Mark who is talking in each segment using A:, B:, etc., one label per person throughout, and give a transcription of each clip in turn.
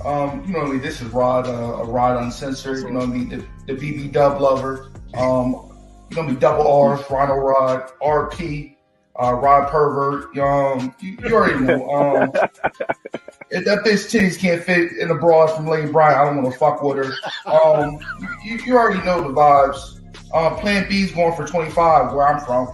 A: You know what I mean? This is Rod, Rod Uncensored. You know what I mean? The BB Dub lover. You know what I mean? Double R's, Rhino Rod, RP, Rod Pervert. You already know. If that bitch titties can't fit in a broad from Lane Bryant, I don't want to fuck with her. You already know the vibes. Plan B's going for 25 where I'm from.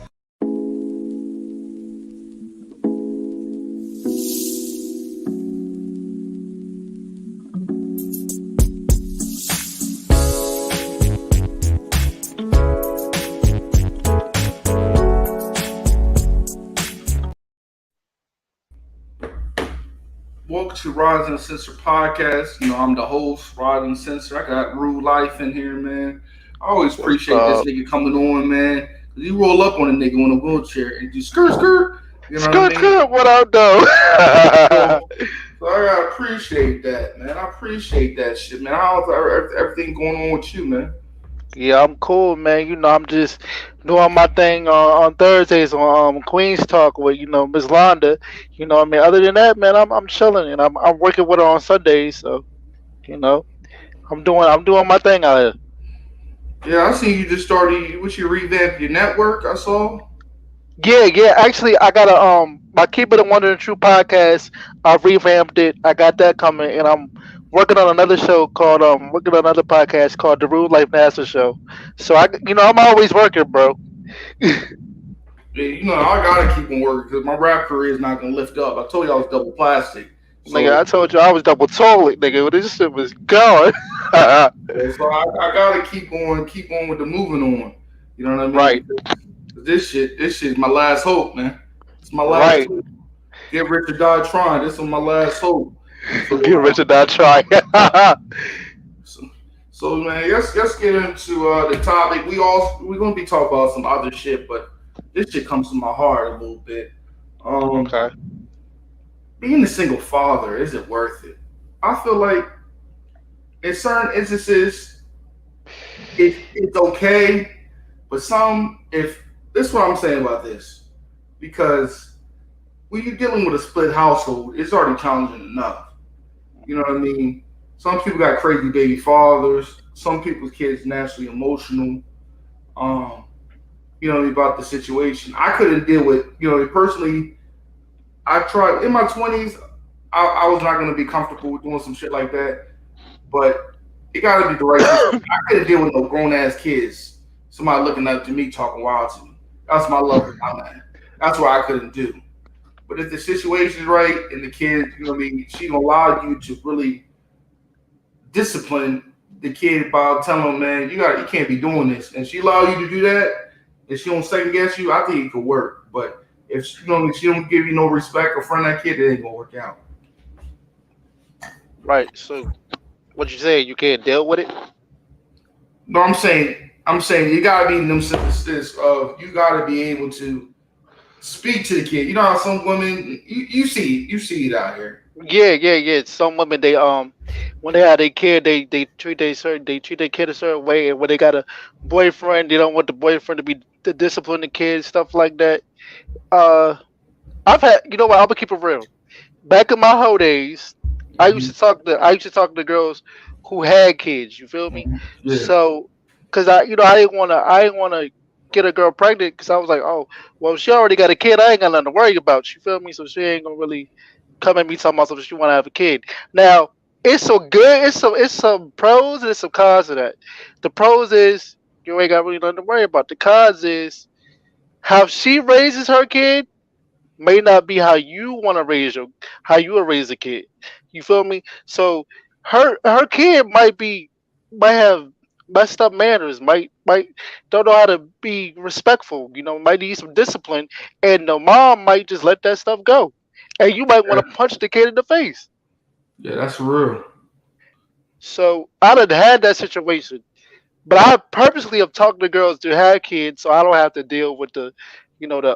A: Welcome to Rod Uncensored podcast. You know, I'm the host, Rod Uncensored. I got Rude Life in here, man. I always appreciate this nigga coming on, man. You roll up on a nigga on a wheelchair and you skirt. You know what I mean?
B: What I
A: So, so I gotta appreciate that, man. I appreciate that shit, man. How's everything going on with you, man?
B: Yeah, I'm cool, man. I'm just doing my thing on Thursdays on Queens Talk with Miss Londa. I mean, other than that, man, I'm chilling and I'm working with her on Sundays. So you know, I'm doing my thing out here.
A: Yeah, I see you just started. What you revamped your network? I saw.
B: Yeah. Actually, I got my Keep It a Wonder and True podcast. I revamped it. I got that coming, and I'm working on another show called working on another podcast called The Rude Life Master Show. So I'm always working, bro.
A: Yeah, you know, I gotta keep on working because my rap career is not gonna lift up. I told you I was double plastic,
B: Nigga, I
A: so
B: told you I was double toilet, nigga. This shit was going.
A: I gotta keep on with the moving on. You know what I mean?
B: Right,
A: This shit is my last hope, man. It's my last
B: right.
A: hope. Get rich or die trying. This is my last hope.
B: Get
A: So,
B: rich or die trying.
A: so, so man, let's get into the topic. We're gonna be talking about some other shit, but this shit comes to my heart a little bit. Um,
B: Okay.
A: Being a single father, is it worth it? I feel like in certain instances it's okay, but some if this is what I'm saying about this because when you're dealing with a split household, it's already challenging enough. You know what I mean? Some people got crazy baby fathers. Some people's kids naturally emotional. Um, you know about the situation. I couldn't deal with. You know, personally, I tried in my 20s. I was not going to be comfortable with doing some shit like that. But it got to be the right situation. I couldn't deal with no grown ass kids. Somebody looking up to me talking wild to me. That's my love for my man. That's what I couldn't do. But if the situation's right and the kid, you know what I mean, she gonna allow you to really discipline the kid by telling him, man, you can't be doing this. And she allow you to do that, and she don't second guess you, I think it could work. But if she don't give you no respect or friend that kid, it ain't gonna work out.
B: Right. So, what you saying? You can't deal with it?
A: No, I'm saying you gotta be in them sentences of you gotta be able to speak to the kid. You know how some women you see it out here.
B: Yeah. Some women when they have their kid, they treat their kid a certain way, and when they got a boyfriend, they don't want the boyfriend to be to discipline the kid, stuff like that. Uh, I've had what? I'm gonna keep it real. Back in my whole days,
A: Hmm.
B: I used to talk to girls who had kids. You feel me?
A: Yeah,
B: So, cause I didn't wanna get a girl pregnant because I was like, oh, well, she already got a kid. I ain't got nothing to worry about. You feel me? So she ain't gonna really come at me talking about something she want to have a kid. Now, it's so good. It's some pros and it's some cons of that. The pros is you ain't got really nothing to worry about. The cons is how she raises her kid may not be how you want to how you would raise a kid. You feel me? So her kid might have messed up manners, might don't know how to be respectful. Might need some discipline, and the mom might just let that stuff go, and you might want
A: yeah,
B: to punch the kid in the face.
A: yeah. That's real.
B: So I done had that situation, but I purposely have talked to girls to have kids, so I don't have to deal with the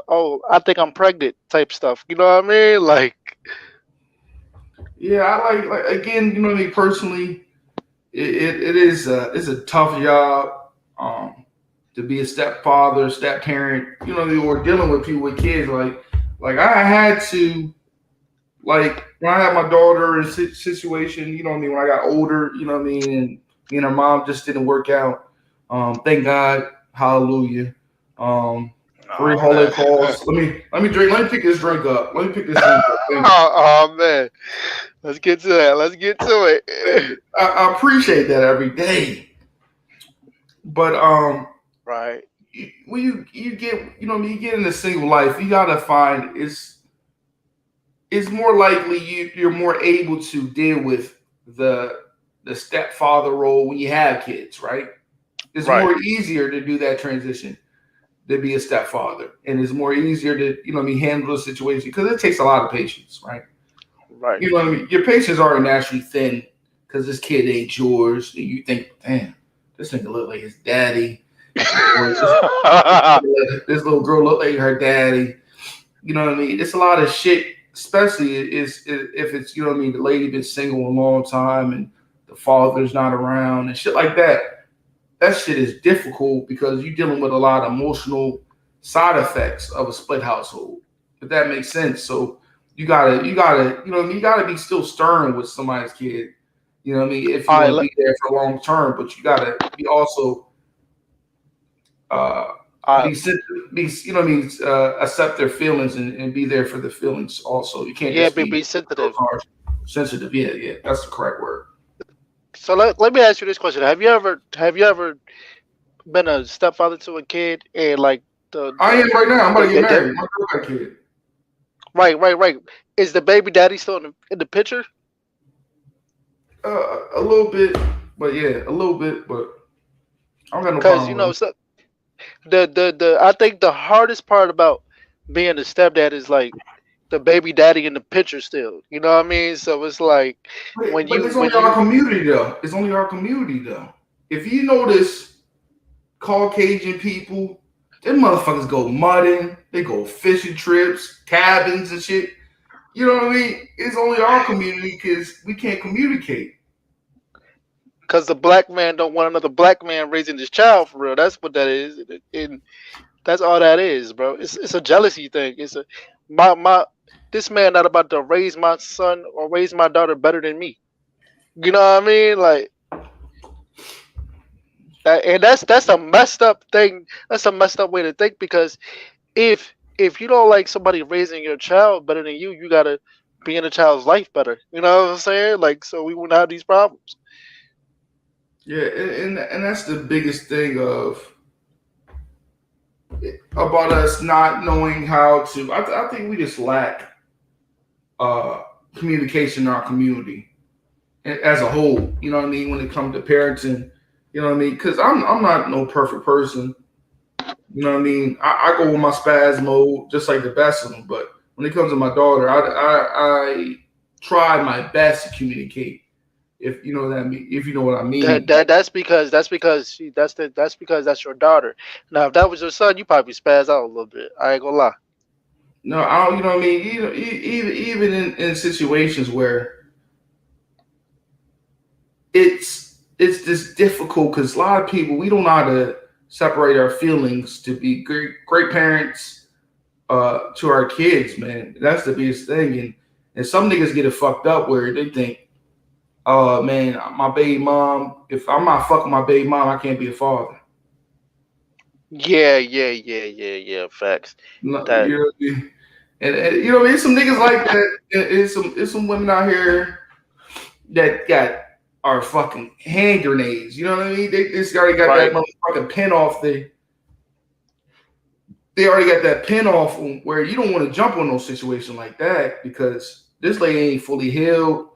B: oh, I think I'm pregnant type stuff. You know what I mean? Like,
A: Yeah, I like again. You know me personally. It is it's a tough job to be a stepfather, step parent. You know, or dealing with people with kids. Like I had to Like when I had my daughter in situation, you know what I mean. When I got older, you know what I mean, and me and her mom just didn't work out. Thank God, hallelujah. Um, for
B: Oh
A: all
B: man.
A: it costs. Let me drink. Let me pick this drink up. Let me pick this drink up. Thank you.
B: Oh man. Let's get to that. Let's get to
A: Thank
B: it.
A: you. I appreciate that every day. But
B: Right.
A: when you get you know what I mean, you get in a single life, you gotta find it's more likely you're more able to deal with the the stepfather role when you have kids, right? It's
B: Right.
A: more easier to do that transition to be a stepfather, and it's more easier to you know what I mean handle the situation because it takes a lot of patience, right?
B: Right.
A: You know what I mean. Your patience are naturally thin because this kid ain't yours, and you think, damn, this nigga look like his daddy, or this little girl look like her daddy. You know what I mean? It's a lot of shit, especially if it's you know what I mean. The lady been single a long time and the father's not around and shit like that. That shit is difficult because you're dealing with a lot of emotional side effects of a split household. If that makes sense. So you gotta you know what I mean. You gotta be still stern with somebody's kid. You know what I mean? If you
B: All right.
A: want to be there for long term, but you gotta be also uh,
B: All
A: be be you know what I mean accept their feelings and be there for the feelings also. You can't
B: yeah,
A: just
B: be
A: be so
B: sensitive.
A: harsh, sensitive. Yeah, yeah, that's the correct word.
B: So let me ask you this question: Have you ever been a stepfather to a kid and like
A: I am right now. I'm about to get
B: the
A: married. My girl got a kid.
B: right? Is the baby daddy still in the picture?
A: A little bit, but yeah, a little bit, but I don't got no
B: Because
A: problem
B: you
A: with
B: know
A: him.
B: so the I think the hardest part about being a stepdad is like the baby daddy in the picture still. You know what I mean? So it's like
A: But it's only
B: when
A: our
B: you
A: community though. It's only our community though. If you notice, Caucasian people, them motherfuckers go mudding, they go fishing trips, cabins and shit. You know what I mean? It's only our community because we can't communicate.
B: because the black man don't want another black man raising his child for real. That's what that is, and that's all that is, bro. It's a jealousy thing. It's a my this man not about to raise my son or raise my daughter better than me. You know what I mean? Like that, and that's a messed up thing. That's a messed up way to think because if you don't like somebody raising your child better than you gotta be in the child's life better. You know what I'm saying? Like so we wouldn't have these problems.
A: Yeah, and that's the biggest thing of about us not knowing how to. I think we just lack uh, communication in our community as a whole. You know what I mean? When it comes to parenting, you know what I mean? Because I'm not no perfect person. You know what I mean? I go with my spaz mode just like the best of them. But when it comes to my daughter, I try my best to communicate. If you know what I mean, if you know what I mean.
B: That's because that's your daughter. Now if that was your son, you probably spaz out a little bit. I ain't gonna lie.
A: No, I don't. You know what I mean. Even in situations where it's just difficult because a lot of people we don't know how to separate our feelings to be great parents to our kids, man. That's the biggest thing, and some niggas get it fucked up where they think, oh man, my baby mom. If I'm not fucking my baby mom, I can't be a father.
B: Yeah. Facts.
A: No,
B: That
A: you know what I mean? And you know, there's some niggas like that. It's some women out here that got are fucking hand grenades. You know what I mean? They just already got that
B: right.
A: motherfucking pin off they already got that pin off where you don't want to jump on no situation like that because this lady ain't fully healed.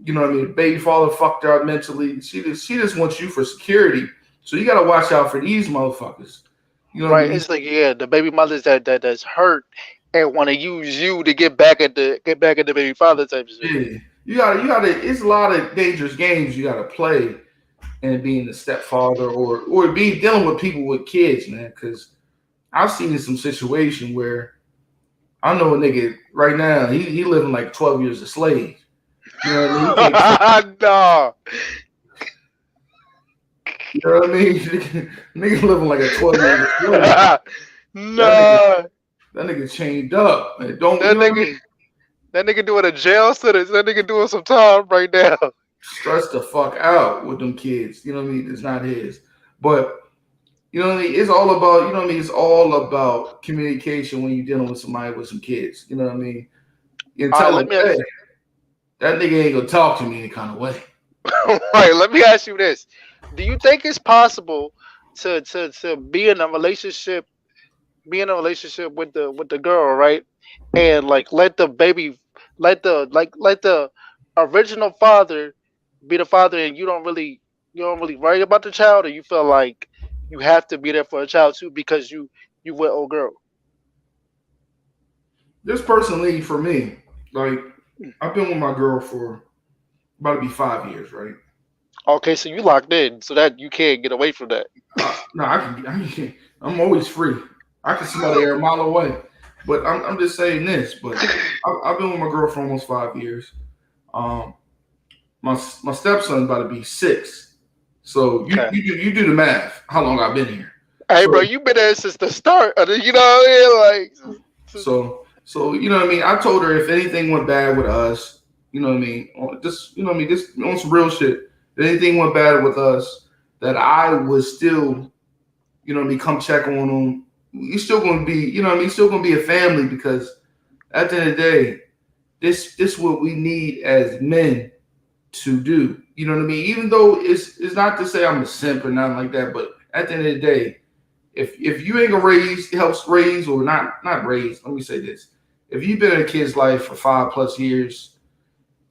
A: You know what I mean? Baby father fucked her up mentally. She just wants you for security. So you gotta watch out for these motherfuckers. You know what I
B: Right.
A: mean?
B: It's like yeah, the baby mothers that's hurt and want to use you to get back at the baby father type of shit.
A: Yeah. You gotta it's a lot of dangerous games you gotta play and being a stepfather or be dealing with people with kids, man. Cause I've seen some situation where I know a nigga right now, he living like 12 years a slave. You know what I mean? He can't fuck.
B: no.
A: You know what I mean? Nigga living like a 12 years a slave. That nigga,
B: no.
A: that nigga chained up. Man. Don't you
B: That
A: know what I
B: nigga
A: mean?
B: That nigga doing a jail sentence. That nigga doing some time right now.
A: Stressed the fuck out with them kids. You know what I mean? It's not his. But you know what I mean? It's all about, you know what I mean? It's all about communication when you're dealing with somebody with some kids. You know what I mean? You can
B: All right,
A: tell them,
B: let me
A: hey,
B: ask.
A: that nigga ain't gonna talk to me any kind of way.
B: Right, let me ask you this: do you think it's possible to be in a relationship, with the girl, right, and like let the baby, let the original father be the father, and you don't really worry about the child, or you feel like you have to be there for a child too because you with old girl?
A: This personally, for me, like, I've been with my girl for about to be 5 years, right?
B: Okay, so you locked in, so that you can't get away from that.
A: No, I'm always free. I can smell the air a mile away. But I'm just saying this. But I've been with my girl for almost 5 years. Um, my stepson about to be 6. So
B: Okay.
A: you do the math. How long I've been here?
B: Hey, bro,
A: So
B: you been there since the start. You know what I mean? Like,
A: so you know what I mean. I told her if anything went bad with us, you know what I mean. Just you know what I mean. Just on some real shit. If anything went bad with us, that I would still, you know what I mean, come check on them. You're still going to be, you know what I mean, still going to be a family because at the end of the day, this what we need as men to do. You know what I mean? Even though it's not to say I'm a simp or nothing like that, but at the end of the day, if you ain't gonna helps raise or not raise, let me say this. If you've been in a kid's life for 5 plus years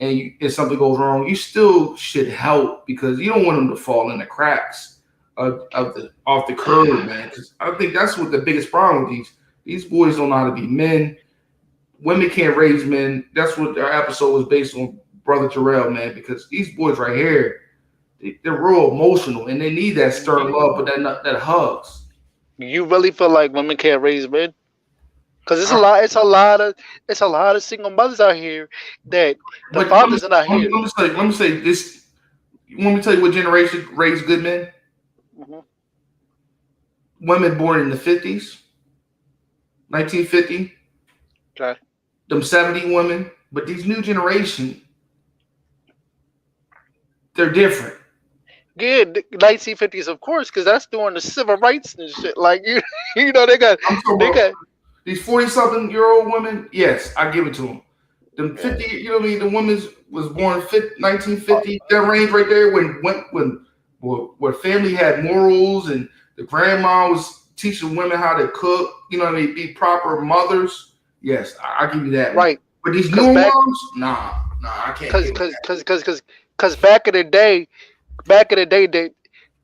A: and if something goes wrong, you still should help because you don't want them to fall in the cracks of the off the curb, man. Because I think that's what the biggest problem with these boys don't know how to be men. Women can't raise men. That's what our episode was based on, Brother Terrell, man. Because these boys right here, they're real emotional and they need that stern love, but that hugs.
B: you really feel like women can't raise men? Because it's a
A: I,
B: lot. It's a lot of single mothers out here that the
A: but let me,
B: fathers are not
A: let me,
B: here.
A: let me say this. You want me to tell you what generation raised good men?
B: Hmm.
A: Women born in the 50s, 1950,
B: Okay.
A: them 70 women. But these new generation, they're different.
B: Yeah, 1950s, of course, because that's during the civil rights and shit. Like you, you know,
A: I'm talking
B: they
A: about
B: got.
A: these 40-something-year-old women. Yes, I give it to them. Them
B: Yeah.
A: 50, you know what I mean? The woman was born 1950. That range right there where family had morals and the grandma was teaching women how to cook. You know what I mean? Be proper mothers. Yes, I give you that one.
B: Right.
A: But these
B: Cause
A: newer
B: back,
A: moms, nah, I can't
B: cause,
A: get with
B: cause,
A: that.
B: cause, cause, cause, cause back in the day,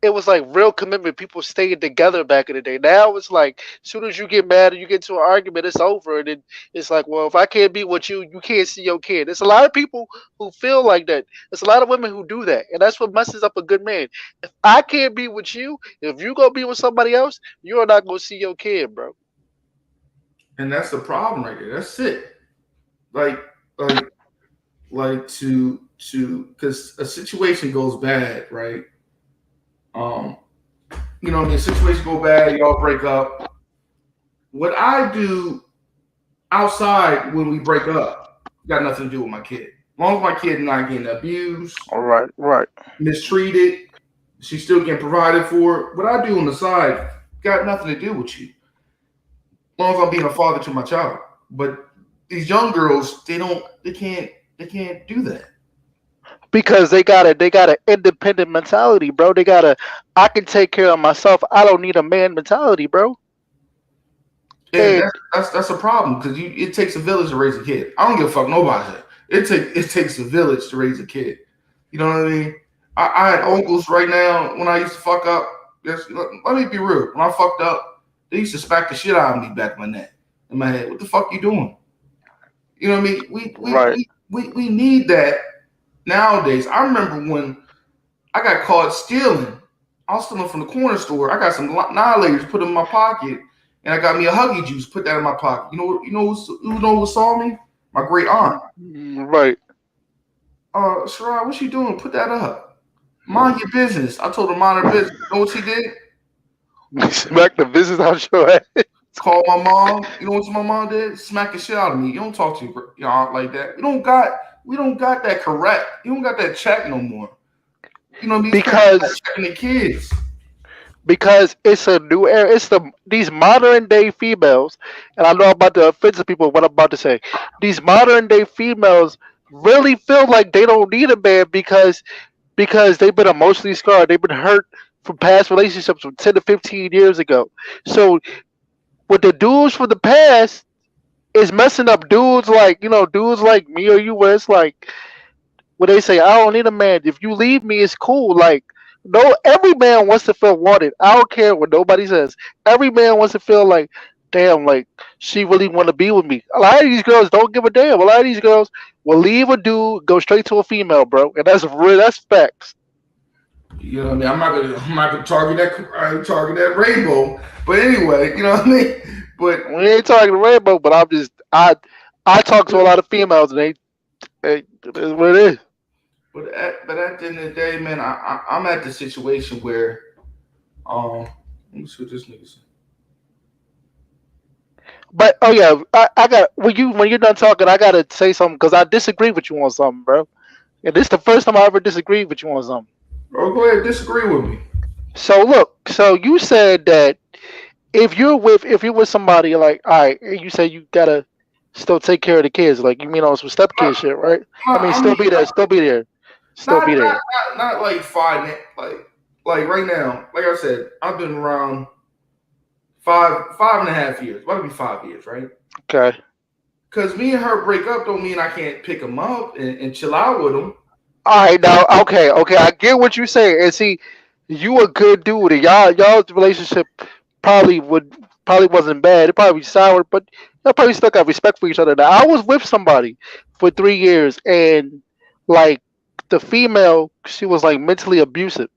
B: it was like real commitment. People stayed together back in the day. Now it's like, as soon as you get mad or you get into an argument, it's over. And then it's like, well, if I can't be with you, you can't see your kid. There's a lot of people who feel like that. There's a lot of women who do that. And that's what messes up a good man. If I can't be with you, if you go be with somebody else, you're not going to see your kid, bro.
A: And that's the problem right there. That's it. Like, like, to because a situation goes bad, right? Um, you know, the situation go bad, y'all break up. What I do outside when we break up got nothing to do with my kid. As long as my kid not getting abused,
B: All right, right.
A: mistreated, she's still getting provided for. What I do on the side got nothing to do with you. As long as I'm being a father to my child. But these young girls, they can't do that.
B: Because they got an independent mentality, bro. I can take care of myself. I don't need a man mentality, bro.
A: And
B: And
A: that's a problem because it takes a village to raise a kid. I don't give a fuck nobody said. It takes a village to raise a kid. You know what I mean? I had uncles right now when I used to fuck up. Let me be real. When I fucked up, they used to smack the shit out of me back of my neck, in my head. What the fuck you doing? You know what I mean?
B: right,
A: We need that nowadays. I remember when I got caught stealing. I was stealing from the corner store. I got some annihilators put in my pocket, and I got me a Huggy Juice, put that in my pocket. Who saw me? My great aunt.
B: right.
A: Shirai, what you doing? Put that up. Mind your business. I told her mind her business. You know what she did?
B: Smack the business out your ass.
A: Call my mom. You know what my mom did? Smack the shit out of me. You don't talk to your aunt like that. We don't got that correct. You don't got that check no more. You know these parents are
B: because
A: checking the kids.
B: it's a new era. It's these modern day females, and I know I'm about to offend some people. What I'm about to say, these modern day females really feel like they don't need a man because they've been emotionally scarred. They've been hurt from past relationships from 10 to 15 years ago. So with the dudes from the past is messing up dudes like me or you, where it's like when they say I don't need a man. If you leave me, it's cool. Like no, every man wants to feel wanted. I don't care what nobody says. Every man wants to feel like, damn, like she really want to be with me. A lot of these girls don't give a damn. A lot of these girls will leave a dude, go straight to a female, bro, and that's real. That's facts.
A: You know what I mean? I'm not gonna target that rainbow. But anyway, you know what I mean? But
B: We ain't talking rainbow, but I talk to a lot of females, and it is what it is.
A: but at the end of the day, man, I'm at the situation where let me see what this nigga said.
B: But oh yeah, I got when you're done talking, I gotta say something because I disagree with you on something, bro. And this is the first time I ever disagreed with you on something.
A: Oh, go ahead, disagree with me.
B: So look, so you said that if you're with somebody like all right, you say you gotta still take care of the kids, like you mean on some stepkid shit, right? I mean,
A: I mean,
B: still be there, still
A: not
B: be
A: not
B: there.
A: not like like right now. Like I said, I've been around five and a half years. About to be 5 years, right?
B: Okay.
A: Because me and her break up don't mean I can't pick him up and chill out with him.
B: All right, now, okay, I get what you're saying, and see, you a good dude, and y'all's relationship probably would probably wasn't bad. It probably sour, but y'all probably still got respect for each other. Now, I was with somebody for 3 years, and like the female, she was like mentally abusive,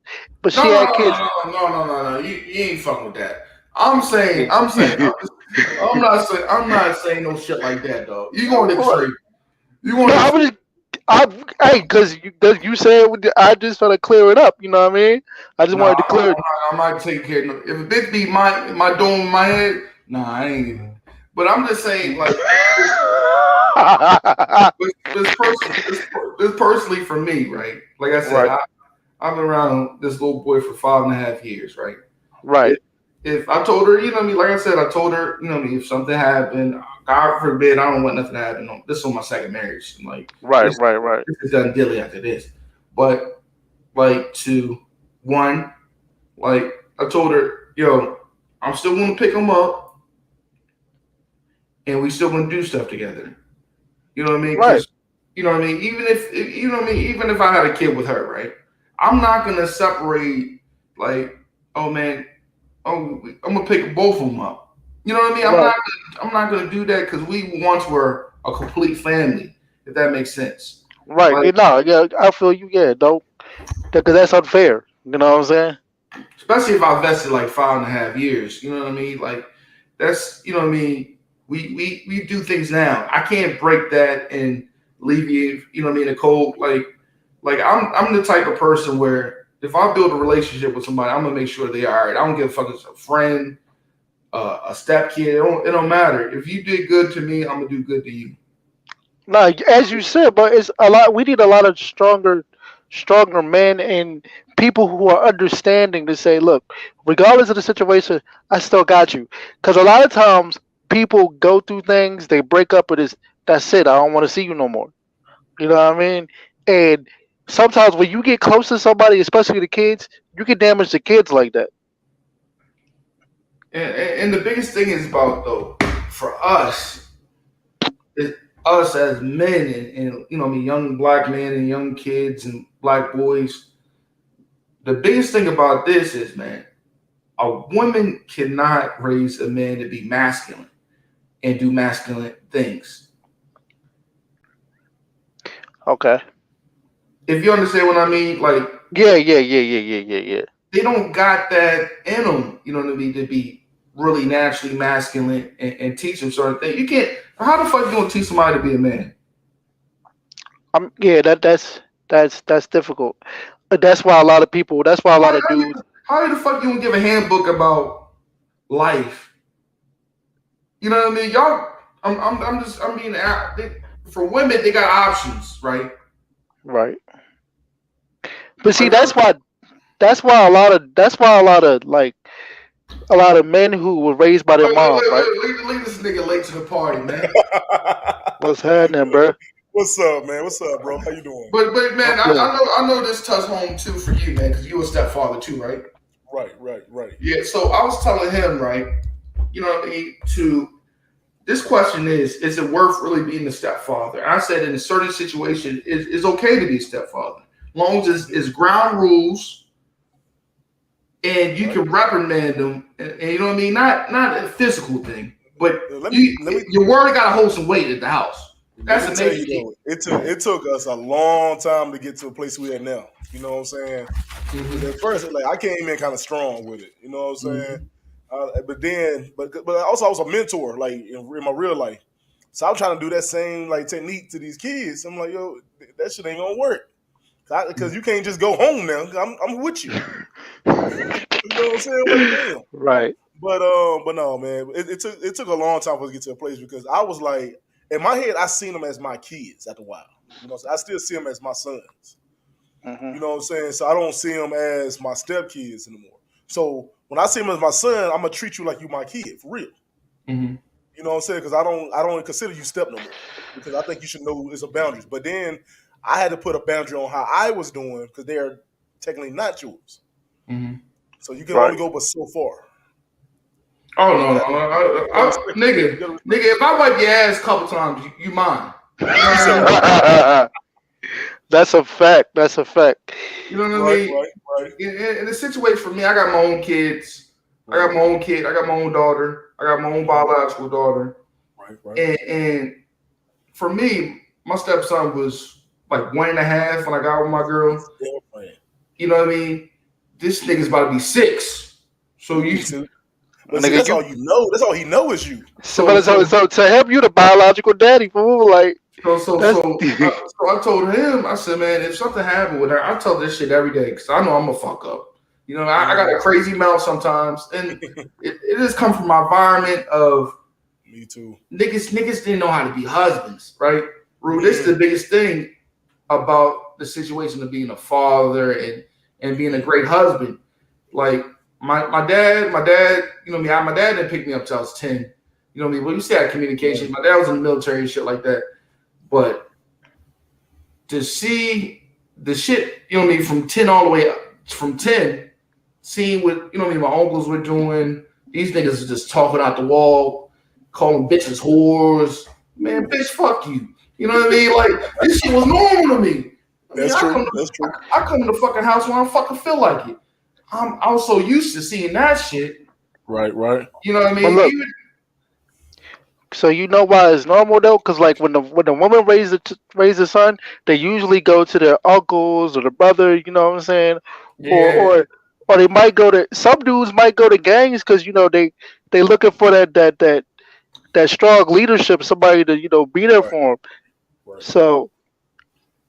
B: but
A: No,
B: she
A: no,
B: had
A: no,
B: kids.
A: no, no, no, no, no, no. You ain't fucking with that. I'm saying, I'm not saying no shit like that, though. You going to
B: Right.
A: extreme. You
B: No,
A: going to
B: I was. I hey, cause you said I just trying to clear it up. You know what I mean? I just
A: no.
B: wanted to clear.
A: I'm not taking care of no. If a bitch be my dome in my head, nah, I ain't even. But I'm just saying, like, this personally for me, right? Like I said,
B: Right,
A: I've been around this little boy for 5.5 years, right?
B: right,
A: If, if I told her, you know what I mean, like I said, I told her, you know what I mean, if something happened, God forbid, I don't want nothing to happen. No, this is on my second marriage. Like
B: right,
A: this,
B: right, right,
A: this is done dilly after this. But like to one, like I told her, yo, I'm still gonna pick him up, and we still gonna do stuff together. You know what I mean?
B: right,
A: Because you know what I mean. You know what I mean. Even if I had a kid with her, right? I'm not gonna separate. Like, oh man, I'm gonna pick both of them up. You know what I mean?
B: right,
A: I'm not gonna do that because we once were a complete family. If that makes sense.
B: right.
A: Like,
B: Yeah, no, yeah, I feel you. Yeah, don't, because that's unfair. You know what I'm saying?
A: especially if I invested like 5.5 years. You know what I mean? Like, that's you know what I mean. We do things now. I can't break that and leave you. You know what I mean? In the cold. Like I'm the type of person where if I build a relationship with somebody, I'm gonna make sure they are all right. I don't give a fuck if it's a friend, a step kid. It don't matter. If you did good to me, I'm gonna do good to you.
B: No, as you said, but it's a lot. We need a lot of stronger men and people who are understanding to say, look, regardless of the situation, I still got you. Because a lot of times people go through things, they break up with this. That's it. I don't want to see you no more. You know what I mean? And sometimes when you get close to somebody, especially the kids, you can damage the kids like that.
A: And the biggest thing is about though for us, is us as men and you know what I mean young black men and young kids and black boys. The biggest thing about this is, man, a woman cannot raise a man to be masculine and do masculine things.
B: Okay.
A: If you understand what I mean, like
B: Yeah, yeah, yeah, yeah, yeah, yeah, yeah.
A: they don't got that in them. You know what I mean to be really naturally masculine and teach them certain things. You can't. How the fuck you gonna teach somebody to be a man?
B: Yeah, that's difficult. That's why a lot of people. That's why a
A: How,
B: lot of
A: how, you,
B: dudes.
A: how the fuck you gonna give a handbook about life? You know what I mean? Y'all, I'm just, I mean, for women, they got options, right?
B: Right. But see,
A: Like, for,
B: that's why a lot of like a lot of men who were raised by their moms, right?
A: leave this nigga late to the party, man.
B: What's happening, bro?
C: What's up, man? What's up, bro? How you doing?
A: But
B: I'm
A: man,
B: good.
A: I know this touch home too for you, man, because you a stepfather too, right?
C: Right, right, right.
A: Yeah. So I was telling him, right? You know what I mean? To this question is it worth really being a stepfather? And I said in a certain situation, it's okay to be a stepfather, as long as it's ground rules and you
C: Right.
A: can reprimand them, and you know what I mean? Not a physical thing, but
C: Let me
A: you
C: let me
A: your word got to hold some weight at the house.
C: let
A: That's
C: me
A: a
C: tell
A: major
C: you
A: key.
C: though. It took us a long time to get to the place we're at now. You know what I'm saying? Because
A: Mm-hmm.
C: at first, like I came in kind of strong with it. You know what I'm saying?
A: Mm-hmm.
C: But also I was a mentor, like in my real life. So I'm trying to do that same like technique to these kids. I'm like, yo, that shit ain't gonna work. Because you can't just go home now. I'm with you. You know what I'm saying? Like, damn.
B: Right.
C: But no, man. It took a long time for us to get to a place because I was like, in my head, I seen them as my kids after a while. You know, so I still see them as my sons.
B: Hmm.
C: You know what I'm saying? So I don't see them as my stepkids anymore. So when I see them as my son, I'm gonna treat you like you my kid for real.
A: Mm-hmm.
C: You know what I'm saying? Because I don't consider you step no more because I think you should know it's a boundaries. But then I had to put a boundary on how I was doing because they are technically not yours.
A: Mm-hmm.
C: So you can
B: Right.
C: only go but so far.
A: Oh
C: You
A: no,
C: gotta,
A: no, no,
C: you gotta respect.
A: nigga,
C: You gotta respect.
A: nigga. If I wipe your ass a couple times, you mine. You know
C: You
A: what
C: said
A: I mean?
C: what?
B: That's a fact. That's a fact.
A: You know what I
C: Right,
A: mean?
C: right, right,
A: In the situation for me, I got my own kids. I got
C: right,
A: my own kid. I got my own daughter. I got my own
C: mhm,
A: biological daughter.
C: right, right.
A: And for me, my stepson was like 1.5 when I got with my girl.
C: Still playing.
A: You know what I mean? This nigga's about to be 6. So you
C: See, but see,
B: Nigga,
C: that's
B: you
C: all you know. That's all he know is you.
B: so, so to him, you the biological daddy, fool. Like
A: So so
B: that's
A: so so I told him, I said, man, if something happened with her, I tell this shit every day because I know I'm gonna fuck up. You know, I got
C: Mhm.
A: a crazy mouth sometimes, and it just come from my environment of
C: Me too.
A: niggas didn't know how to be husbands, right? Rue, this is the
C: Mm-mm.
A: biggest thing about the situation of being a father and being a great husband. Like my dad, you know me, my dad didn't pick me up till I was 10. You know me, well, you still had
C: Right,
A: communication. My dad was in the military and shit like that. But to see the shit, you know what I mean, from 10 all the way up, from 10, seeing what, you know what I mean, my uncles were doing, these niggas are just talking out the wall, calling bitches whores. Man, bitch, fuck you. You know what I mean? Like, this shit was normal to me. I mean,
C: that's true. That's true.
A: I come to the fucking house when I fucking feel like it. I'm so used to seeing that shit.
C: Right, right.
A: You know what I
B: but
A: mean?
B: look.
A: Even
B: So you know why it's normal though, because like when the woman raise a son, they usually go to their uncles or the brother. You know what I'm saying? Or
A: yeah,
B: or or they might go to some dudes might go to gangs because you know they looking for that strong leadership, somebody to be there
C: Right,
B: for them.
C: right.
B: So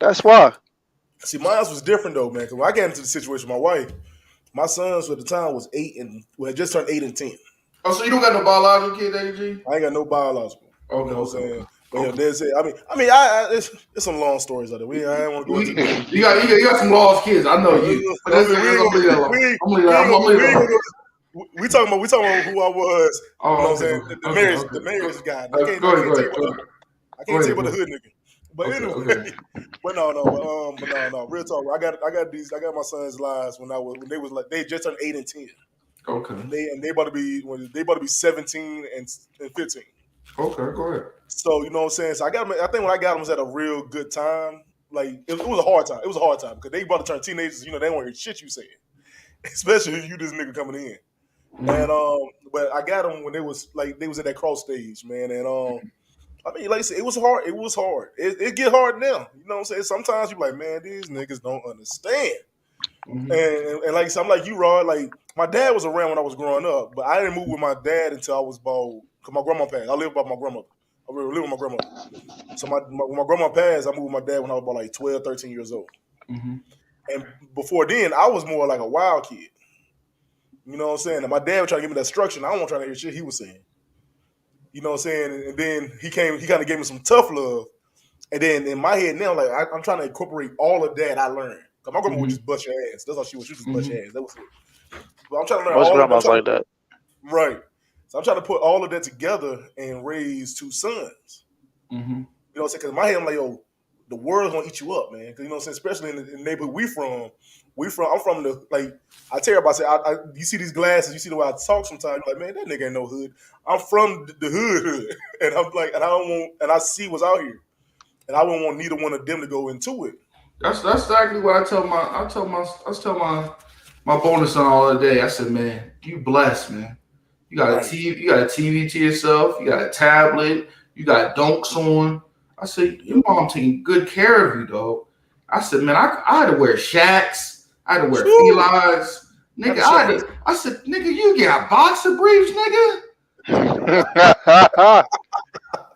B: that's why.
C: See, mine was different though, man. Because when I got into the situation with my wife, my sons at the time was 8 and had just turned 8 and 10.
A: oh, so you don't got no biological kid, AG?
C: I ain't got no biological. You
A: Okay,
C: know what I'm
A: okay,
C: saying?
A: okay.
C: But yeah,
A: Okay.
C: there's it. It's some long stories out there. I don't want to go into the
A: You
C: deep into
A: you got some lost kids. I know you, but
C: I mean, we
A: I'm
C: ain't
A: gonna
C: gonna
A: leave that alone. I'm gonna leave
C: we
A: that
C: ain't gonna
A: alone.
C: go. We talking about who I was. You know
A: Oh,
C: what I'm
A: okay,
C: saying?
A: okay,
C: The
A: okay,
C: marriage
A: okay.
C: the marriage guy. And
A: Go
C: I
A: ahead,
C: can't
A: go
C: tell you
A: ahead,
C: about
A: go
C: the
A: ahead,
C: I
A: go
C: can't tell you
A: ahead,
C: about
A: go
C: the
A: ahead.
C: hood nigga. But
A: Okay,
C: anyway,
A: okay,
C: but no, real talk. I got my sons' lives when they just turned 8 and 10,
A: okay,
C: and they about to be 17 and 15.
A: okay. Go ahead.
C: So you know what I'm saying. So I think when I got them was at a real good time. Like it was a hard time. It was a hard time because they about to turn teenagers. You know they don't hear shit you saying, especially if you this nigga coming in.
A: Mm-hmm.
C: And but I got them when they was at that cross stage, man. And I mean, like I said, it was hard. It was hard. It get hard now. You know what I'm saying? Sometimes you like, man, these niggas don't understand.
A: Mm-hmm.
C: And like I said, I'm like you, Rod. Like my dad was around when I was growing up, but I didn't move with my dad until I was about because my grandma passed. I lived by my grandmother. I lived with my grandmother. So when my grandma passed, I moved with my dad when I was about like 12, 13 years old.
A: Mm-hmm.
C: And before then, I was more like a wild kid. You know what I'm saying? And my dad was trying to give me that structure, and I wasn't trying to hear shit he was saying. You know what I'm saying? And then he kind of gave me some tough love. And then in my head now, like I'm trying to incorporate all of that I learned. Cause my grandma would
A: Mm-hmm.
C: just bust your ass. That's all she was. She would just bust
A: Mm-hmm.
C: your ass. That was it. But I'm trying to learn
B: Most
C: all of. I'm
B: grandmas
C: trying
B: like
C: to
B: that.
C: right. So I'm trying to put all of that together and raise two sons.
A: Mm-hmm.
C: You know what I'm saying? Because in my head, I'm like, yo, the world's gonna eat you up, man. Because you know what I'm saying? Especially in the neighborhood I'm from the like. I tell everybody, you see these glasses, you see the way I talk sometimes. You're like, man, that nigga ain't no hood. I'm from the hood, and I'm like, and I don't want, and I see what's out here, and I wouldn't want neither one of them to go into it.
A: That's exactly what I tell my bonus son all the day. I said, man, you blessed, man.
C: Right.
A: You got a TV to yourself, you got a tablet, you got dunks on. I said, your
C: Yep.
A: mom taking good care of you, dog. I said, man, I had to wear shacks, I had to wear
C: Shoo!
A: felines.
C: Not
A: Nigga,
C: the shades.
A: I said, nigga, you got boxer briefs, nigga.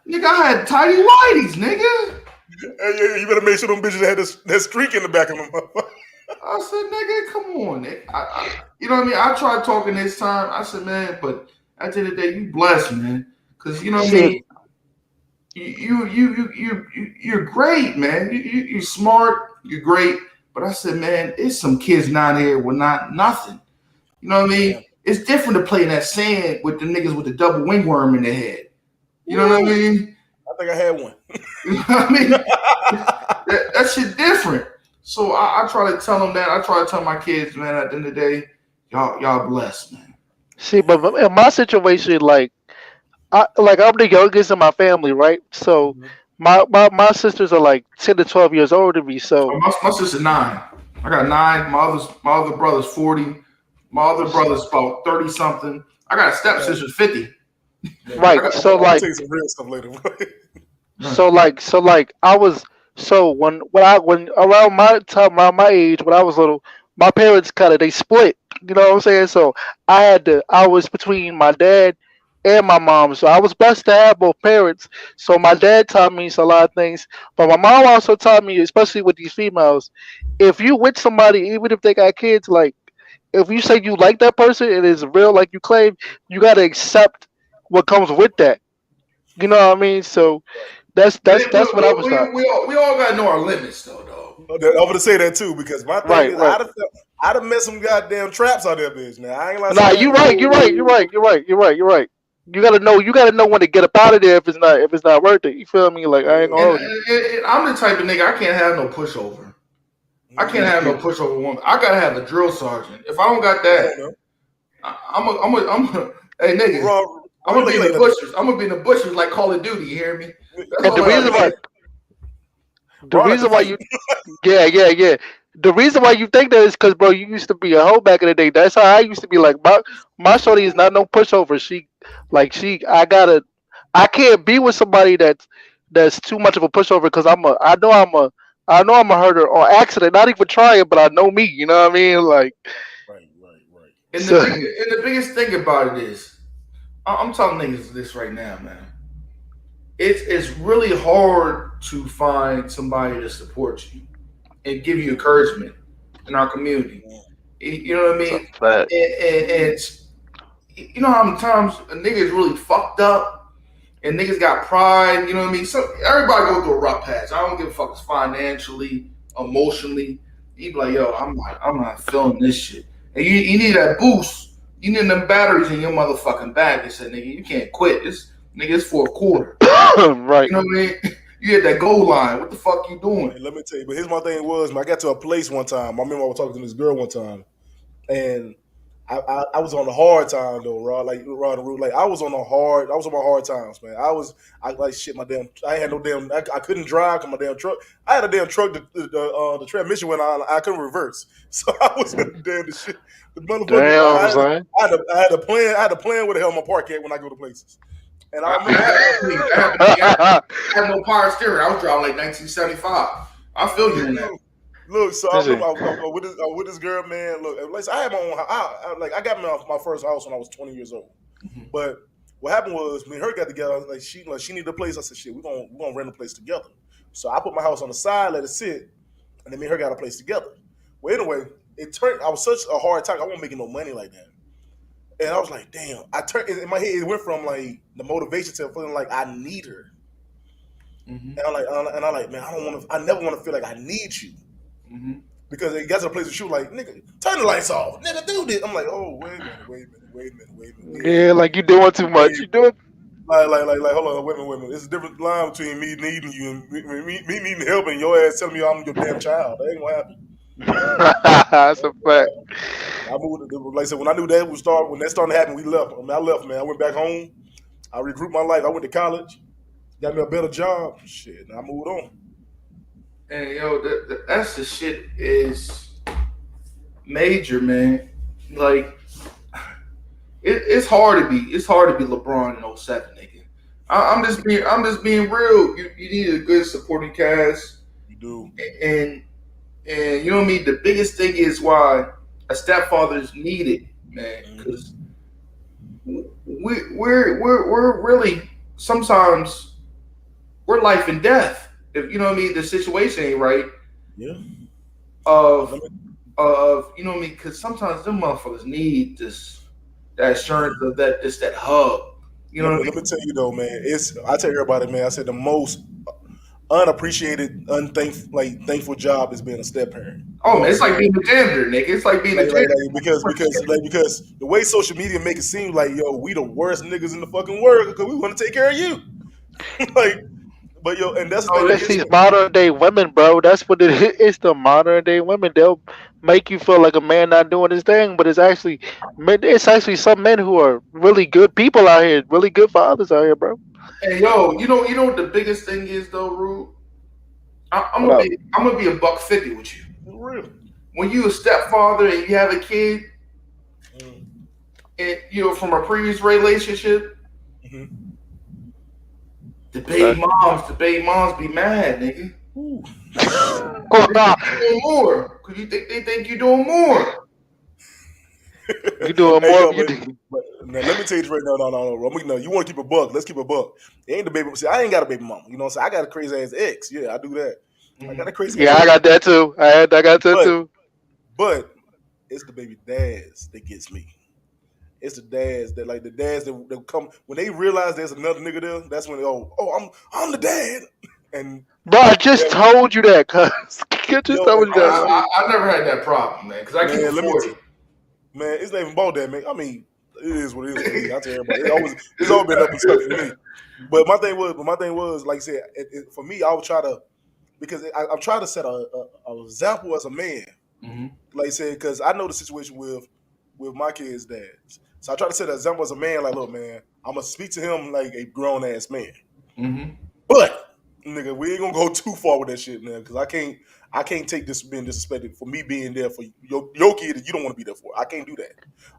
A: Nigga, I had tidy whities, nigga.
C: Hey, you better make sure them bitches had that streak in the back of them.
A: I said, nigga, come on, nigga. You know what I mean? I tried talking this time. I said, man, but at the end of the day, you blessed, man. Cause you know what I
B: See,
A: mean? You're great, man. You're smart. You're great. But I said, man, it's some kids down here with not nothing. You know what I
C: Man,
A: mean? It's different to play in that sand with the niggas with the double wingworm in their head. You know what I
C: woo!
A: mean?
C: I think I had one.
A: You know what I mean? That shit different. So I try to tell them that. I try to tell my kids, man, at the end of the day, y'all blessed, man.
B: see, but in my situation, I'm the youngest in my family, right? So
C: Mhm.
B: my sisters are like 10 to 12 years older than me. So
A: My sister 9. I got 9. My other brother's 40. My other brother's about 30 something. I got a
C: Man,
A: stepsister's 50.
C: man,
A: I
B: right,
A: got
B: so
C: I'm gonna
B: like
C: tell you some real stuff later.
B: I was so when around my time around my age when I was little, my parents kind of they split. You know what I'm saying? So I was between my dad and my mom. So I was blessed to have both parents. So my dad taught me a lot of things, but my mom also taught me, especially with these females, if you with somebody, even if they got kids, like if you say you like that person and it's real like you claim, you gotta accept what comes with that. You know what I mean? So that's
A: man,
B: that's that's what I was taught.
A: we all gotta know our limits though, dog.
C: I'm gonna say that too because my thing
B: Right,
C: is
B: right.
C: I'd have met some goddamn traps out there, bitch. Now I ain't gonna say
B: Nah,
C: that.
B: you're right. You're right. You're right. You're right. You're right. You're right. You gotta know. You gotta know when to get up out of there if it's not worth it. You feel me? Like I ain't gonna
A: And,
B: hold you.
A: and I'm the type of nigga I can't have no pushover. I can't have no
C: Mm-hmm.
A: pushover woman. I gotta have a drill sergeant. If I don't got
C: Come
A: that,
C: on now,
A: I'm a hey nigga, I'm
C: Raw, you
A: gonna be
C: like
A: in
C: like
A: the
C: that?
A: bushes. I'm gonna be in the bushes like Call of Duty. You hear me? That's
B: And
A: all
B: the
A: I
C: Raw,
A: gotta
B: reason
C: you
B: why,
C: like
A: do.
B: the
C: Raw like the
B: reason why
C: fight.
B: you, yeah. The reason why you think that is because, bro, you used to be a hoe back in the day. That's how I used to be. Like my shorty is not no pushover. I can't be with somebody that's too much of a pushover because I know I'm a herder on accident. Not even trying, but I know me. You know what I mean? Like
C: Right.
A: And
B: so.
A: the biggest thing about it is, I'm telling niggas this right now, man. It's really hard to find somebody to support you and give you encouragement in our community. You know what I
B: It's a
A: mean?
B: fact.
A: And it's, you know how many times a nigga is really fucked up and niggas got pride. You know what I mean? So everybody go through a rough patch. I don't give a fuck. It's financially, emotionally. You be like, yo, I'm not feeling this shit. And you need that boost. You need them batteries in your motherfucking bag. They said, nigga, you can't quit. This nigga, it's for a quarter.
B: Right.
A: You know what I mean? You hit that goal line. What the fuck you doing?
C: And let me tell you, but here's my thing was, man, I got to a place one time. I remember I was talking to this girl one time, and I was on a hard time though, Rod. Like Rod and Root, like I was on my hard times, man. I like shit. My damn, I had no damn, I couldn't drive because my damn truck. I had a damn truck. The transmission went on. I couldn't reverse, so I was in the damn the shit. The motherfucker.
B: Damn, son.
C: I had a plan where the hell my park at when I go to places. And I
A: That
C: remember
A: happened to me. That happened to me. I had no power steering. I was driving like 1975. I feel you on that.
C: look, so I
B: Is
C: remember
B: it?
C: I with this girl, man. Look, like I had my own. I got my first house when I was 20 years old.
A: Mhm.
C: But what happened was me and her got together. Like she needed a place. I said, shit, we're gonna rent a place together. So I put my house on the side, let it sit, and then me and her got a place together. Well, anyway, it turned. I was such a hard time. I wasn't making no money like that. And I was like, damn. I turned in my head. It went from like the motivation to feeling like I need her.
A: Mm-hmm.
C: And I'm like, man, I don't want to. I never want to feel like I need you
A: Mm-hmm.
C: because it got to a place to shoot like, nigga, turn the lights off, nigga, do this. I'm like, oh, wait a minute, wait a minute, wait a minute, wait a minute.
B: Yeah, like you doing too much.
C: Wait,
B: You doing.
C: like, hold on, wait a minute, wait a minute. There's a different line between me needing you and me needing help and your ass telling me I'm your damn child. That ain't gonna happen.
B: That's a fact.
C: I moved. Like I said, when I knew that would start, when that started to happen, we left. I mean, I left, man. I went back home. I regrouped my life. I went to college, got me a better job. Shit, and I moved on.
A: And yo, that's the shit is major, man. Like it's hard to be LeBron in '07, nigga. I'm just being real. You need a good supporting cast,
C: You do.
A: and you know what I mean. The biggest thing is why a stepfather is needed, man,
C: Mhm.
A: because we're really sometimes we're life and death. If you know what I mean, the situation ain't right.
C: Yeah.
A: Of
C: Let me,
A: you know what I mean, because sometimes them motherfuckers need this that assurance of that hug. You know what I
C: let me
A: mean?
C: tell you though, man. I tell everybody, man. I said the most unappreciated, thankful job is being a step parent. You
A: Oh
C: know what
A: man,
C: I'm
A: it's like
C: saying?
A: being a janitor, nigga. It's like being a janitor.
C: Because the way social media make it seem like yo, we the worst niggas in the fucking world because we want to take care of you. like, but yo, and that's the
A: Oh,
C: thing.
B: It's
C: It's
B: these modern day women, bro. That's what it is. It's the modern day women. They'll make you feel like a man not doing his thing, but it's actually some men who are really good people out here, really good fathers out here, bro.
A: and yo, you know what the biggest thing is though, Rube?
B: What up?
A: I'm gonna be a buck 50 with you.
C: real.
A: When you a stepfather and you have a kid,
C: Mm-hmm.
A: and you know from a previous relationship,
B: Okay.
A: the baby moms be mad, nigga.
C: Ooh.
A: They think you doing more because they think you're doing more.
B: You doing
C: Hey
B: more?
C: yo, but now, let me tell you this right now. No. No. You want to keep a buck? Let's keep a buck. It ain't the baby. See, I ain't got a baby mama. You know what I'm saying? I got a crazy ass ex. Yeah, I do that. I got a
A: Mhm.
C: crazy
B: Yeah,
C: ass
B: I
C: ex.
B: got that too. I got that
C: But
B: too.
C: but it's the baby dads that gets me. It's the dads that like the dads that come when they realize there's another nigga there. That's when they I'm the dad. And
B: Bro, I just
C: yeah,
B: told you that, cuz. I just
C: yo, and
B: told you that, bro.
A: I never had that problem, man, because I keep a
C: man,
A: 40.
C: man, it's not even about that, man. I mean, it is what it is for me. I tell everybody, it's always been up and stuff for me. But my thing was, like I said, for me, I would try to because I'm trying to set a example as a man.
A: Hmm.
C: Like I said, because I know the situation with my kids' dads. So I try to set an example as a man. Like, look, man, I'm gonna speak to him like a grown ass man.
A: Hmm.
C: But nigga, we ain't gonna go too far with that shit, man. Because I can't take this being disrespected for me being there for your kid that you don't want to be there for. I can't do that.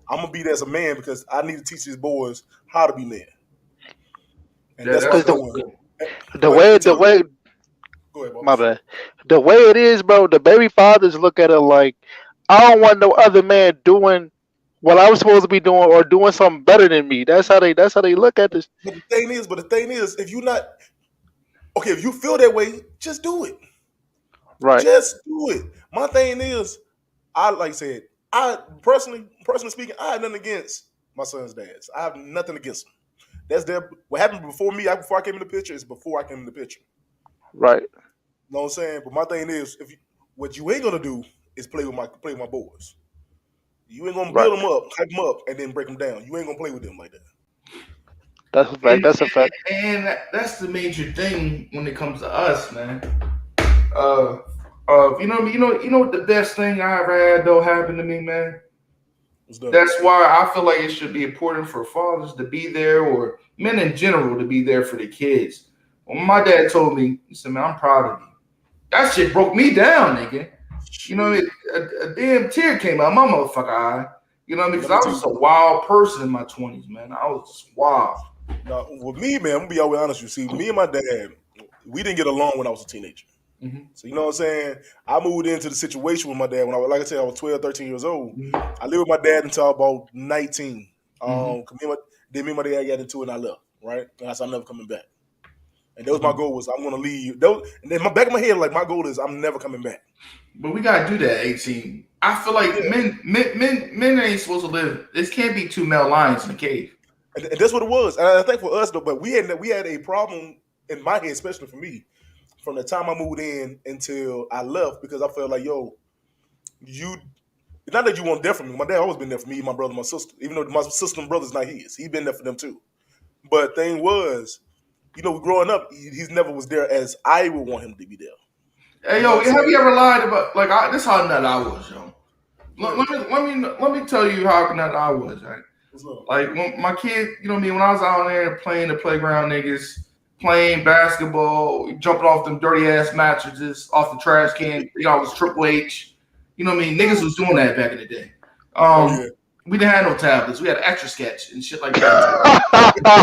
C: I'm gonna be there as a man because I need to teach these boys how to be men, and
A: Yeah,
C: that's what
A: that's
C: I'm
B: Cause
A: so
C: doing.
A: good.
B: the
C: But
B: way
C: until
B: the way
C: go ahead,
B: my
C: boss.
B: bad. The way it is, bro, the baby fathers look at it like I don't want no other man doing what I was supposed to be doing or doing something better than me. That's how they look at this.
C: But the thing is, if you not okay, if you feel that way, just do it.
B: Right,
C: Just do it. My thing is, I like I said, I personally speaking, I have nothing against my son's dads. I have nothing against them. That's their what happened before me. Before I came in the picture is before I came in the picture.
B: right,
C: You know what I'm saying? But my thing is, what you ain't gonna do is play with my boys. You ain't gonna
B: right.
C: build them up, hype them up, and then break them down. You ain't gonna play with them like that.
B: That's a fact.
A: And,
B: That's a fact.
A: that's the major thing when it comes to us, man. Uh, you know what I mean? You know what the best thing I ever had though happened to me, man.
C: What's that?
A: That's why I feel like it should be important for fathers to be there, or men in general to be there for the kids. When my dad told me, he said, "Man, I'm proud of you." That shit broke me down, nigga. You know what I
C: Shit.
A: mean? A damn tear came out my motherfucker eye. You know what I mean?
C: Let
A: Because
C: me
A: I
C: tell
A: was
C: you.
A: just a wild person in my 20s, man. I was just wild.
C: Now, with me, man, I'm gonna be always honest. You see, me and my dad, we didn't get along when I was a teenager.
A: Hmm.
C: So you know what I'm saying? I moved into the situation with my dad when like I said, I was 12, 13 years old.
A: Hmm.
C: I lived with my dad until about 19.
A: Hmm.
C: 'Cause me and my dad got into it and I left, right? And I said I'm never coming back. and that was my goal. Was I'm going to leave. And then my back of my head, like my goal is I'm never coming back.
A: But we gotta do that at 18. I feel like
C: Yeah,
A: men ain't supposed to live. This can't be two male lions in a cave.
C: and that's what it was. And I think for us though, but we had a problem in my head, especially for me, from the time I moved in until I left, because I felt like, yo, you. Not that you weren't there for me. My dad always been there for me, my brother, my sister. Even though my sister and brother's not his, he been there for them too. But thing was, growing up, he's never was there as I would want him to be there.
A: Hey
C: You know
A: yo,
C: what I'm
A: have
C: saying?
A: you ever lied about like this? How nut I was, yo.
C: Go ahead.
A: Let me tell you how nut I was, right?
C: What's up?
A: Like when my kid, you know what I mean, when I was out there playing the playground, niggas playing basketball, jumping off them dirty ass mattresses, off the trash can. You know, I was Triple H. You know what I mean? Niggas was doing that back in the day.
C: Oh yeah.
A: We didn't have no tablets. We had Etch a Sketch and shit like that.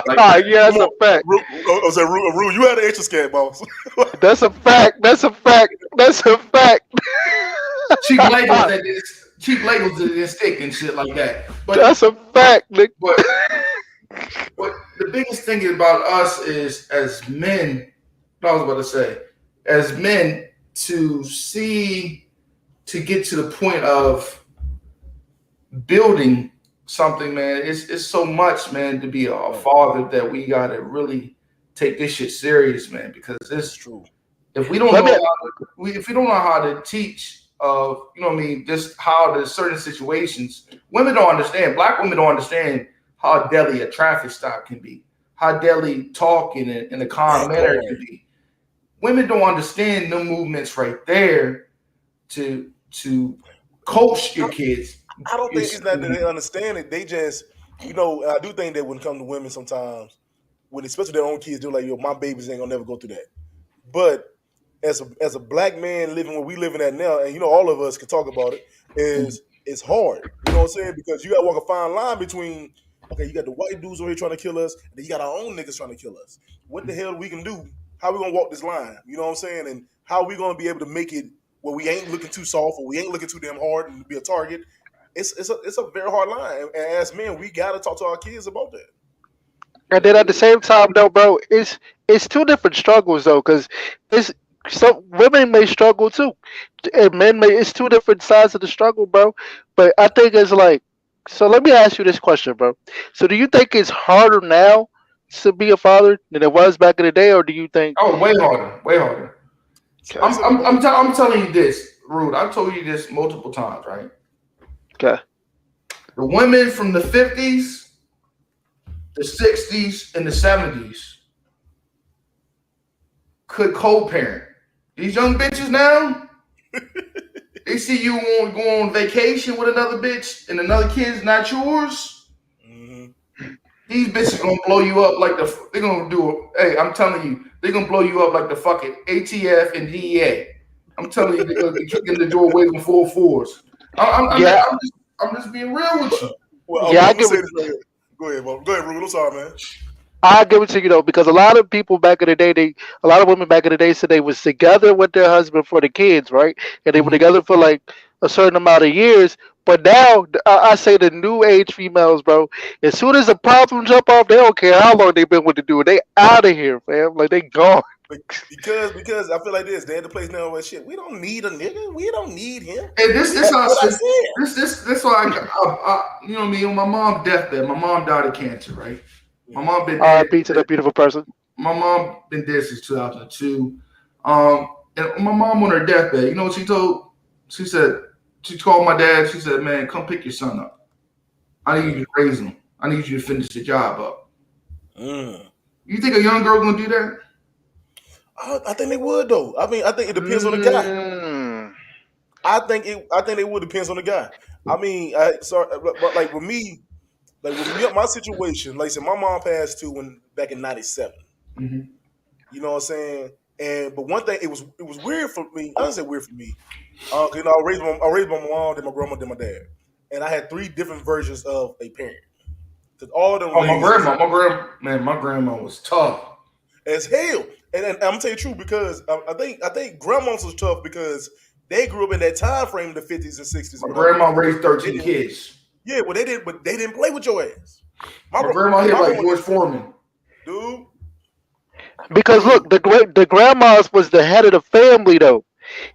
A: Like,
B: Yeah, that's
C: Come
B: a
C: on,
B: fact.
C: Rue, you had an extra scat, boss.
B: That's a fact. That's a fact. That's a fact.
A: cheap Legos cheap Legos that didn't stick and shit like that.
B: That's a fact, Nick.
A: But But the biggest thing about us is as men, I was about to say, as men to get to the point of building something, man, it's so much, man, to be a father that we gotta really take this shit serious, man, because
C: It's
A: this
C: true.
A: if we don't
B: Let
A: know
B: me.
A: if we don't know how to teach of what I mean, just how to certain situations, women don't understand. Black women don't understand how deadly a traffic stop can be, how deadly talking in a calm
C: That
A: manner
C: part.
A: can be. Women don't understand the movements right there to coach your kids.
C: I don't think
A: It's,
C: it's not that they understand it. They just, I do think that when it comes to women, sometimes, when especially their own kids, they're like, "Yo, my babies ain't gonna never go through that." But as a black man living where we living at now, and all of us can talk about it, is it's hard. You know what I'm saying? Because you got to walk a fine line between, okay, you got the white dudes over here trying to kill us, and then you got our own niggas trying to kill us. What the hell we can do? How we gonna walk this line? You know what I'm saying? And how we gonna be able to make it where we ain't looking too soft or we ain't looking too damn hard and be a target? It's a very hard line. And as men, we gotta talk to our kids about that.
B: And then at the same time, though, bro, it's two different struggles though, because it's some women may struggle too, and men may. It's two different sides of the struggle, bro. But I think it's like, so let me ask you this question, bro. So do you think it's harder now to be a father than it was back in the day, or do you think?
A: oh, way harder, way harder.
C: Say say that again.
A: I'm telling you this, Rude. I've told you this multiple times, right?
B: Okay.
A: The women from the 50s, the 60s, and the 70s could co-parent. These young bitches now, they see you go on vacation with another bitch and another kid's not yours.
C: Mm-hmm.
A: These bitches gonna blow you up like they're gonna do it. Hey, I'm telling you, they're gonna blow you up like the fucking ATF and DEA. I'm telling you, they're gonna be kicking the door away from full force.
B: Yeah,
A: I'm just being real with you.
C: Well,
B: yeah, I
C: I'm gonna
B: get
C: say
B: what
C: this right here. Go ahead, Bob. Go ahead, Ruben. I'm sorry, man.
B: I give it to you though, because a lot of people back in the day, a lot of women back in the day said they was together with their husband for the kids, right? And they were
A: Mhm.
B: together for like a certain amount of years. But now, I say the new age females, bro. As soon as a problem jump off, they don't care how long they been with the dude. They out of here, fam. Like they gone.
C: Because I feel like this. They're at the place now where shit. We don't need a nigga. We don't need him.
A: And this
C: That's
A: how I
C: what I
A: said.
C: said.
A: This why you know what I mean. On my mom's deathbed, my mom died of cancer, right? My
C: Yeah.
A: mom been dead.
B: R.I.P. to that beautiful person.
A: My mom been dead since 2002. And my mom on her deathbed, you know what she told? She said she called my dad. She said, "Man, come pick your son up. I need you to raise him. I need you to finish the job up."
C: Mm.
A: You think a young girl gonna do that?
C: I think they would though. I mean, I think it depends on the guy.
B: Mm.
C: I think it would depends on the guy. I mean, but like with me, my situation, like I said, my mom passed too when back in '97.
A: Mm-hmm.
C: You know what I'm saying? And but one thing, it was weird for me. I don't say weird for me. I raised my mom, then my grandma, then my dad, and I had three different versions of a parent because all of them
A: Oh,
C: ladies
A: my grandma was tough.
C: as hell. And I'm gonna tell you the truth because I think grandmas was tough because they grew up in that time frame, the 50s and 60s or
A: My
C: whatever.
A: grandma raised
C: They
A: 13
C: didn't,
A: kids.
C: yeah, but they didn't play with your ass.
A: My grandma hit
C: My
A: like
C: grandma
A: George
C: did,
A: Foreman.
C: dude.
B: Because look, the grandmas was the head of the family though.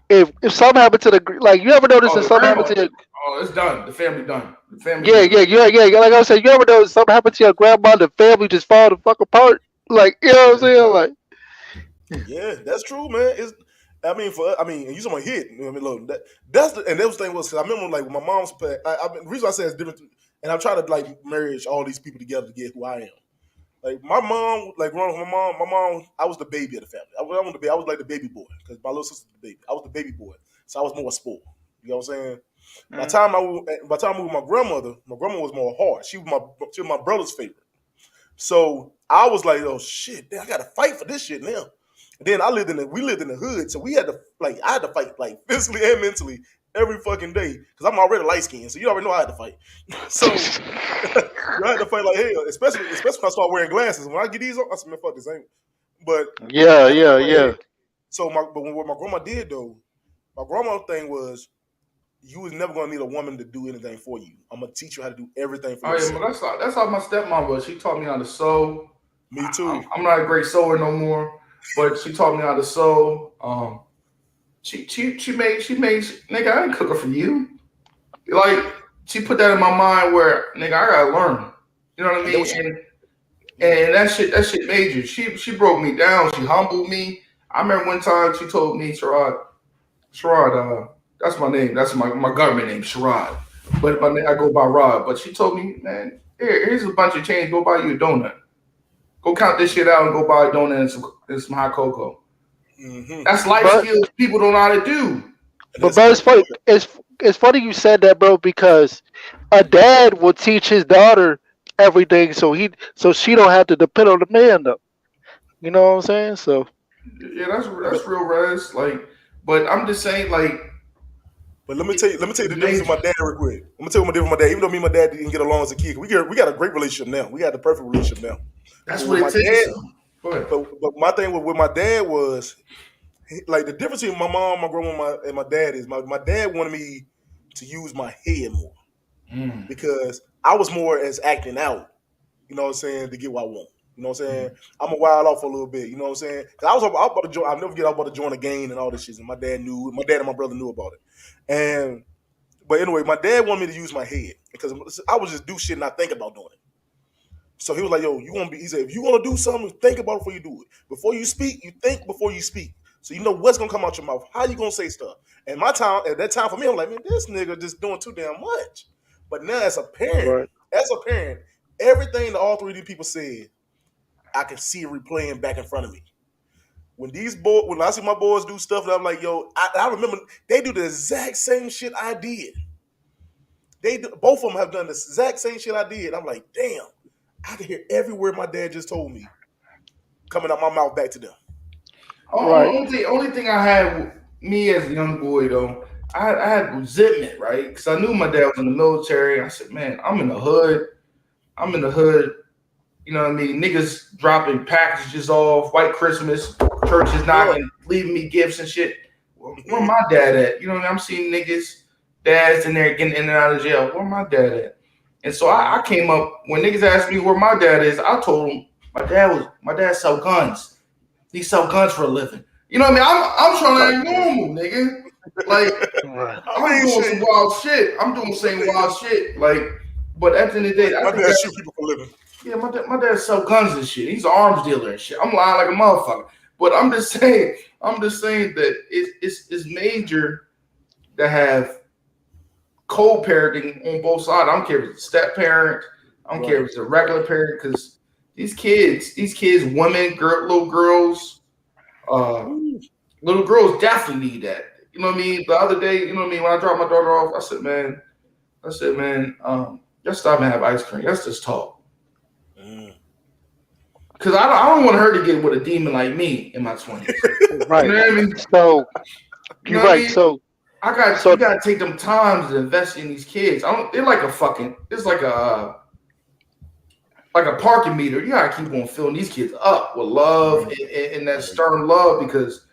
B: If something happened to like you ever notice
A: Oh,
B: if
A: the
B: something happened
A: grandma.
B: to your
A: Oh, it's done. The family done. The family
B: yeah,
A: done.
B: yeah, yeah, yeah, yeah. Like I said, you ever notice something happened to your grandma, the family just fall the fuck apart? Like you know what I'm saying? Like
C: Yeah, that's true, man. It's, I mean, and you someone hit. I mean, look, that's the, and that was the thing was, 'cause I remember like when my mom's pay. The reason I say it's different, and I try to like marriage all these people together to get who I am. Like my mom, like growing up with my mom, I was the baby of the family. I was like the baby boy because my little sister's the baby. I was the baby boy, so I was more spoiled. You know what I'm saying?
B: mm,
C: By the time I moved with my grandma was more hard. She was my brother's favorite. So I was like, oh shit, man, I gotta fight for this shit now. And then we lived in the hood, so we had to like I had to fight like physically and mentally every fucking day because I'm already light skinned, so you already know I had to fight. So I had to fight like hell, especially when I start wearing glasses. When I get these on, I said, man, fuck this ain't. But
B: yeah,
C: I had to
B: yeah,
C: fight like hell.
B: yeah.
C: So what my grandma did though, my grandma thing was you was never gonna need a woman to do anything for you. I'm gonna teach you how to do everything for
A: Oh yeah, but
C: yourself.
A: that's how my stepmom was. She taught me how to sew.
C: Me too.
A: I'm not a great sewer no more, but she taught me how to sew. She made nigga. I ain't cooking for you. Like she put that in my mind where nigga I gotta learn. You know what I
C: And that
A: mean?
C: was
A: And that shit major. She broke me down. She humbled me. I remember one time she told me, Sherrod, that's my name. That's my government name, Sherrod. But my name, I go by Rod. But she told me, man, here's a bunch of change. Go buy you a donut. Go count this shit out and go buy a donut and some hot cocoa. That's life
B: But
A: skills people don't know how to do.
C: and
B: but
C: that's
B: bro, it's
C: exactly
B: funny.
C: what
B: It's funny you said that, bro, because a dad will teach his daughter everything, so she don't have to depend on the man though. You know what I'm saying? So
A: Yeah, that's
C: I mean,
A: that's real res. Like, but I'm just saying, like,
C: but let me tell you
A: it's
C: the difference with my
A: major.
C: dad real quick. Let me tell you my difference with my dad. Even though me and my dad didn't get along as a kid, we got a great relationship now. We got the perfect relationship now.
A: That's
C: But
A: what
C: with
A: it
C: my
A: takes.
C: dad,
A: So, go ahead.
C: but my thing with my dad was like the difference between my mom, my grandma, and my dad is my dad wanted me to use my head more
A: Mm,
C: because I was more as acting out. You know what I'm saying, to get what I want. You know what I'm saying?
A: mm.
C: I'm a wild off for a little bit. You know what I'm saying? Cause I was about to join. I'll never forget. I was about to join a gang and all this shit. And my dad knew. My dad and my brother knew about it. And but anyway, my dad wanted me to use my head because I would just do shit and not think about doing it. So he was like, "Yo, you want to be?" He said, "If you want to do something, think about it before you do it. Before you speak, you think before you speak. So you know what's gonna come out your mouth. How you gonna say stuff?" And my time at that time for me, I'm like, "Man, this nigga just doing too damn much." But now
B: right,
C: as a parent, everything that all three of these people said, I can see it replaying back in front of me. When I see my boys do stuff, that I'm like, "Yo," I remember they do the exact same shit I did. Both of them have done the exact same shit I did. I'm like, damn, I can hear every word my dad just told me coming out my mouth back to them.
B: right,
A: Only thing I had with me as a young boy though, I had resentment, right? Because I knew my dad was in the military. I said, man, I'm in the hood. I'm in the hood. You know what I mean? Niggas dropping packages off, White Christmas, churches
C: Yeah.
A: knocking, leaving me gifts and shit. Where my dad at? You know what I mean? I'm seeing niggas, dads in there getting in and out of jail. Where my dad at? And so I came up when niggas asked me where my dad is. I told them my dad sell guns. He sell guns for a living. You know what I mean? I'm trying to
B: right,
A: act normal, nigga. Like
B: right,
C: I
A: I'm
C: mean,
A: doing some
C: shit.
A: wild shit. I'm doing
C: My
A: some
C: dad,
A: wild shit. Like, but at the end of the day, I
C: my
A: think
C: dad shoot
A: that's
C: people for a living.
A: yeah. My dad sell guns and shit. He's an arms dealer and shit. I'm lying like a motherfucker. But I'm just saying. I'm just saying that it's major to have co-parenting on both sides. I don't care if it's a step parent. I don't care
C: Right.
A: if it's a regular parent because these kids, women, little girls, uh,
C: Ooh.
A: little girls definitely need that. You know what I mean? The other day, you know what I mean? When I dropped my daughter off, I said, man, let's stop and have ice cream. Let's just talk.
C: Mm.
A: Cause I don't want her to get with a demon like me in my 20s. You
B: right.
A: know what I mean?
B: So
A: You
B: you're
A: know what I
B: right.
A: mean?
B: So
A: You gotta take them times to invest in these kids. I don't they're like a fucking it's like a parking meter. You gotta keep on filling these kids up with love
C: Mm.
A: and that stern love because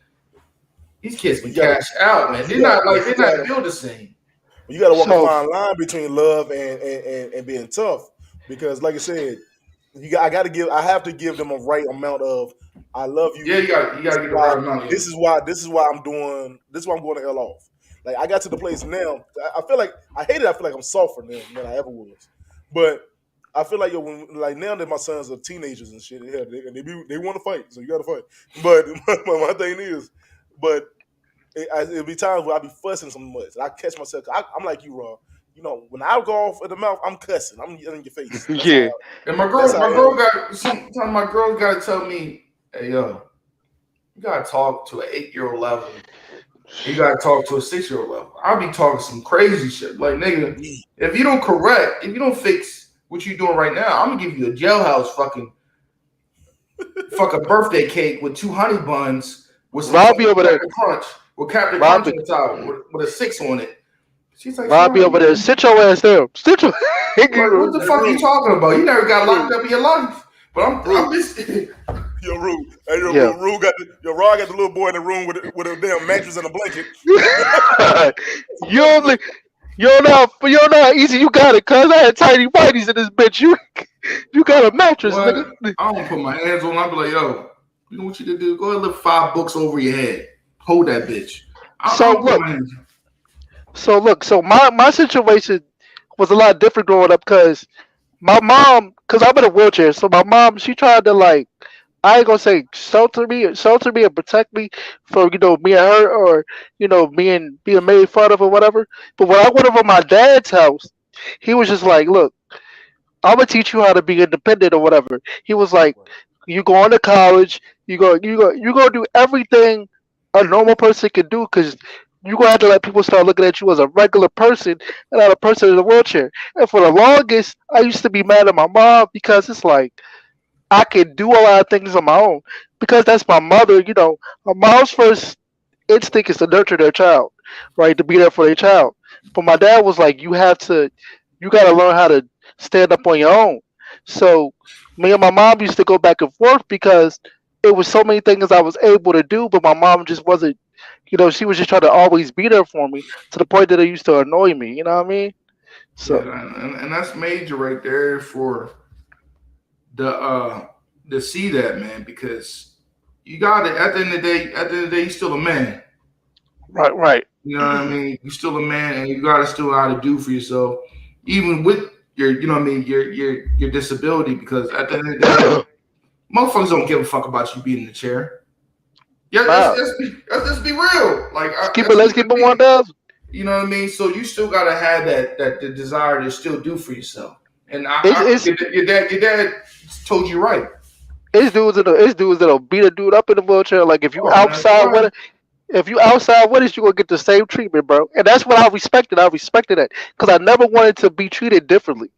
A: these kids
C: But
A: can cash out, man.
C: but
A: They're not built the same.
C: you got to walk a
B: so
C: fine line between love and being tough because, like I said, I have to give them a right amount of I love
A: Yeah,
C: you.
A: you gotta get the right amount. Yeah.
C: This is why I'm doing. This is why I'm going to L off. Like I got to the place now. I feel like I hate it. I feel like I'm softer now than I ever was. But I feel like yo, when like now that my sons are teenagers and shit, yeah, they want to fight, so you got to fight. But my thing is, but it'll be times where I be fussing so much. And I catch myself. I'm like you, Rob. You know, when I go off at the mouth, I'm cussing. I'm yelling in your face. That's how.
B: Yeah.
A: And
C: That's how I
A: my
C: am.
A: girl got sometimes my girl got to tell me, hey yo, you gotta talk to an 8-year-old level. You gotta talk to a 6-year-old level. I'll be talking some crazy shit. Like nigga, if you don't correct, if you don't fix what you're doing right now, I'm gonna give you a jailhouse fucking birthday cake with 2 honey buns with some
B: Rob be over there.
A: Captain Crunch with Captain
B: Rob
A: Crunch
B: be,
A: on the top with a 6 on it. She's like,
B: Rob be
A: Sean,
B: over there. Sit your ass down. Sit your.
A: like, what the
C: Hey,
A: fuck are you
C: Rue,
A: talking about? You never got
C: Rue,
A: locked up in your life. But I'm
C: Rue.
A: just
C: Yo, Rue. Hey,
B: Yeah.
C: Rue got Rod got the little boy in the room with a damn mattress and a blanket.
B: you only. You don't know how easy you got it, cuz I had tiny whiteys in this bitch. You got a mattress, nigga.
A: what? I don't put my hands on. I'll be like, yo, you know what you to do? Go ahead and lift 5 books over your head. Hold that bitch. I
B: So
A: don't put
B: look,
A: my hands.
B: so my situation was a lot different growing up, cause my mom, cause I'm in a wheelchair, so my mom, she tried to like, I ain't gonna say shelter me and protect me from me and her, or me and being made fun of or whatever. But when I went over my dad's house, he was just like, look, I'm gonna teach you how to be independent or whatever. He was like,
C: Right.
B: you going to college, you gonna do everything a normal person can do, because you gonna have to let people start looking at you as a regular person and not a person in a wheelchair. And for the longest, I used to be mad at my mom because it's like I can do a lot of things on my own because that's my mother. A mom's first instinct is to nurture their child, right? To be there for their child. But my dad was like, you got to learn how to stand up on your own. So me and my mom used to go back and forth because it was so many things I was able to do, but my mom just wasn't. She was just trying to always be there for me to the point that it used to annoy me. You know what I mean?
A: Yeah,
B: So
A: and that's major right there for the to see that, man, because you got it. At the end of the day, you're still a man.
B: right, right,
A: You know what I mean? You're still a man, and you got to still know how to do for yourself, even with your, you know what I mean, your disability. Because at the end of the day, motherfuckers don't give a fuck about you being in the chair. Yeah,
B: nah.
A: let's just be real. Like, let's
B: Let's
A: keep
B: keep
A: it
B: it one
A: being.
B: down.
A: You know what I mean? So you still gotta have that the desire to still do for yourself. And
B: It's it's
A: your dad told you right.
B: it's dudes that'll beat a dude up in the wheelchair. Like
A: Oh man, what?
B: if you outside with us, you gonna get the same treatment, bro. And that's what I respected. I respected that because I never wanted to be treated differently.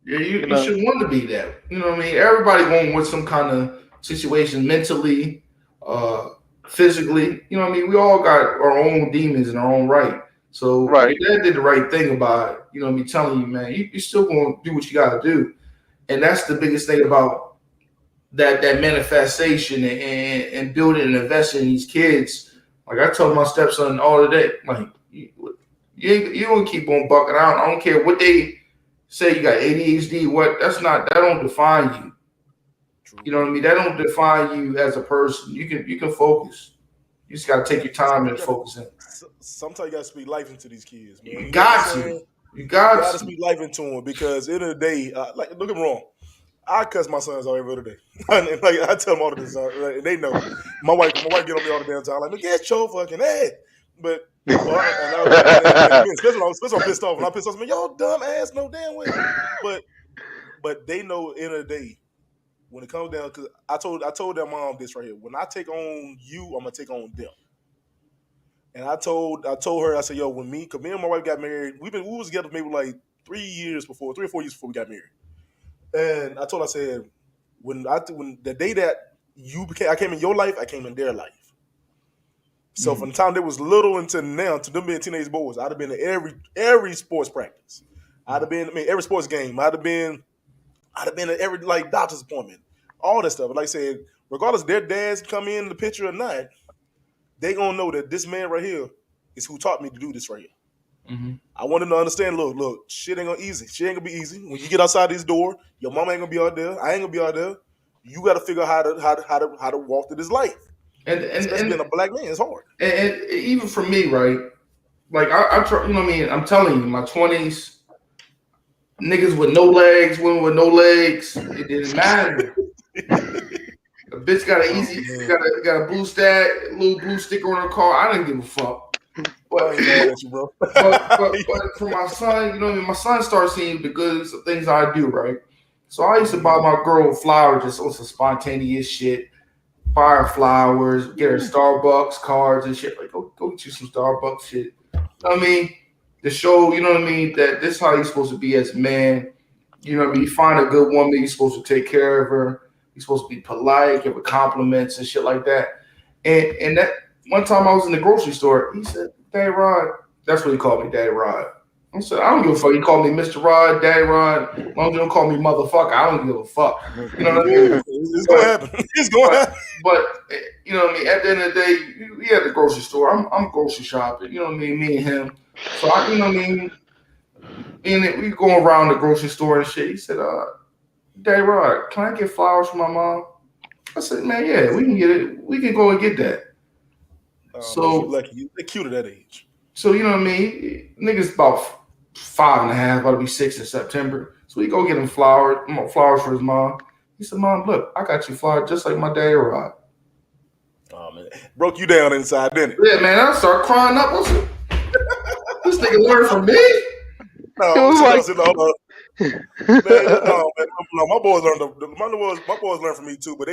A: Yeah,
B: You
A: you
B: know.
A: should want to be that. You know what I mean? Everybody going with some kind of situation mentally, uh, physically. You know what I mean? We all got our own demons in our own right. So
B: Right.
A: your dad did the right thing about, me telling you, man, you still gonna do what you gotta do. And that's the biggest thing about that manifestation and building and investing in these kids. Like I told my stepson all the day, like you don't keep on bucking out. I don't care what they say. You got ADHD. What? That don't define you.
C: True.
A: You know what I mean? That don't define you as a person. You can focus. You just gotta take your time and focus in.
C: Sometimes you gotta speak life into these kids, man.
A: You
C: You know what I'm
A: got to.
C: saying?
A: You
C: You
A: got
C: gotta
A: to.
C: speak life into them because in the day, like don't get me wrong, I cuss my sons out every other day. And, like I tell them all of this, like, and they know. My wife get on me all the damn time, like, look at your fucking head. But especially when I'm pissed off. When I'm pissed off, I'm like, y'all dumb ass, no damn way. But they know in the day when it comes down, because I told their mom this right here. When I take on you, I'm gonna take on them. And I told her, I said, yo, cause me and my wife got married, we was together maybe like 3 or 4 years before we got married. And I told her, I said, when the day that I came in your life, I came in their life. So from the time they was little until now, to them being teenage boys, I'd have been at every sports practice. I'd have been, every sports game. I'd have been at every like doctor's appointment, all that stuff. But like I said, regardless of their dads come in the picture or not, they gonna know that this man right here is who taught me to do this right here.
A: Mm-hmm.
C: I want them to understand. Look, shit ain't gonna easy. Shit ain't gonna be easy. When you get outside this door, your mama ain't gonna be out there. I ain't gonna be out there. you got to figure out how to walk through this life.
A: and
C: Especially being a black man, it's hard.
A: and even for me, right? Like I try, you know what I mean. I'm telling you, my 20s, niggas with no legs, women with no legs, it didn't matter. A bitch got an easy, got a blue stat, little blue sticker on her car. I didn't give a fuck.
C: I ain't mad at you, bro.
A: But for my son, you know what I mean. My son started seeing the good things I do, right? So I used to buy my girl flowers just on some spontaneous shit. Buy her flowers, get her Starbucks cards and shit. Like, go get you some Starbucks shit. You know what I mean? To show, you know what I mean, that this is how you're supposed to be as a man. You know what I mean? You find a good woman, you're supposed to take care of her. You're supposed to be polite, give her compliments and shit like that. And that one time I was in the grocery store, he said, Daddy Rod. That's what he called me, Daddy Rod. I said, I don't give a fuck. He called me Mr. Rod, Daddy Rod. As long as you don't call me motherfucker, I don't give a fuck. You know what I mean?
C: It's gonna happen. It's gonna happen.
A: But you know what I mean. At the end of the day, we at the grocery store. I'm grocery shopping. You know what I mean. Me and him. So you know what I mean. And we going around the grocery store and shit. He said, Daddy Rod, can I get flowers for my mom? I said, man, yeah, we can get it. We can go and get that. So
C: lucky. They're cute at that age.
A: So you know what I mean. Niggas about 5.5, about to be 6 in September. So we go get him flowers for his mom. He said, Mom, look, I got you flowers just like my Daddy Rod.
C: Oh man, broke you down inside, didn't it?
A: Yeah, man, I start crying up. This nigga learned from me.
C: No, my boys learned. My boys learned from me too, but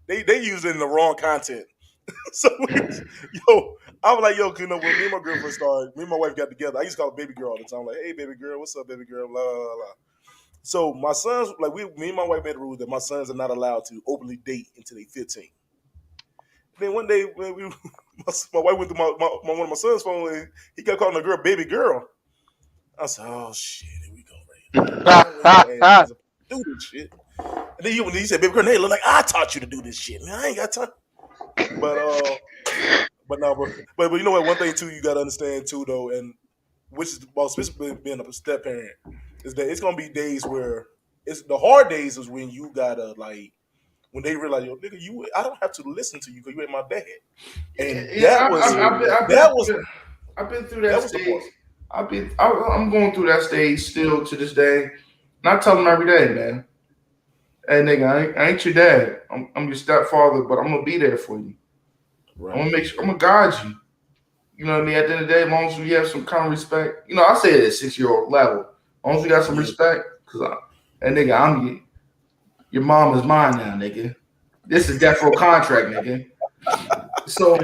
C: they use it in the wrong content. So, I was like, you know, when me and my girlfriend started, me and my wife got together, I used to call her baby girl all the time. I'm like, hey, baby girl, what's up, baby girl, blah, blah, blah. So my sons, like, me and my wife made a rule that my sons are not allowed to openly date until they 15. Then one day, when my wife went to one of my son's phone, and he kept calling the girl baby girl. I said, oh, shit, here we go, right? Do this shit. And then he said, baby girl, hey, look like I taught you to do this shit, man. I ain't got time. But you know what? One thing too, you gotta understand too, though, and which is especially being a step parent, is that it's gonna be days where it's the hard days is when you gotta like when they realize, yo, nigga, I don't have to listen to you because you ain't my dad. And
A: I've been through that stage. I'm going through that stage still to this day. And I tell them every day, man. Hey, nigga, I ain't your dad. I'm your stepfather, but I'm gonna be there for you. Right. I'm gonna guide you. You know what I mean? At the end of the day, as long as we have some kind of respect, you know, I say it at 6-year-old level. As long as we got some respect, because nigga, your mom is mine now, nigga. This is death row contract, nigga. So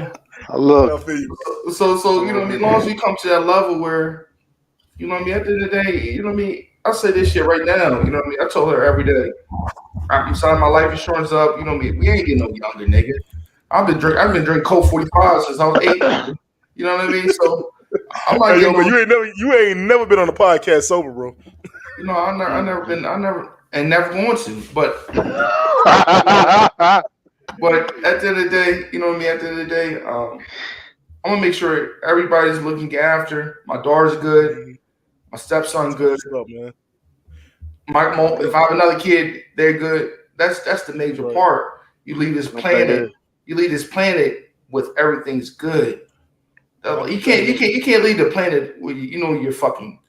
B: look.
A: So you know what I mean? As long as we come to that level where, you know what I mean, at the end of the day, you know what I mean, I say this shit right now, you know what I mean? I told her every day, I'm signing my life insurance up, you know what I mean? We ain't getting no younger, nigga. I've been drinking Coke 45 since I was 8. You know what I mean? So I'm like,
C: you ain't never been on a podcast sober, bro.
A: You know, I never going to. But at the end of the day, you know what I mean? At the end of the day, I'm gonna make sure everybody's looking after. My daughter's good. My stepson's good.
C: Up, man.
A: My mom, if I have another kid, they're good. That's the major part. You leave this planet. You leave this planet with everything's good. You can't leave the planet with your fucking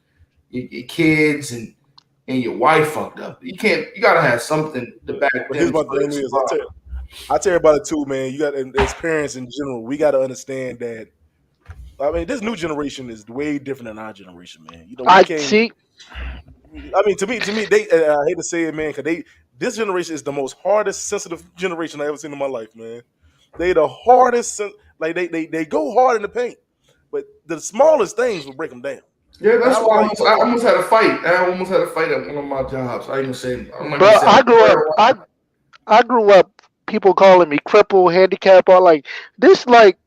A: your kids and your wife fucked up. You gotta have something to back them.
C: Here's my thing is, I tell everybody too, man. You got, as parents in general, we got to understand that. I mean, this new generation is way different than our generation, man. You know, I mean, to me, I hate to say it, man, because this generation is the most hardest, sensitive generation I ever seen in my life, man. They the hardest, like they go hard in the paint, but the smallest things will break them down.
A: Yeah, that's why I almost had a fight. I almost had a fight at one of my jobs. I even say,
B: I grew up. People calling me crippled, handicapped, or like this. Like,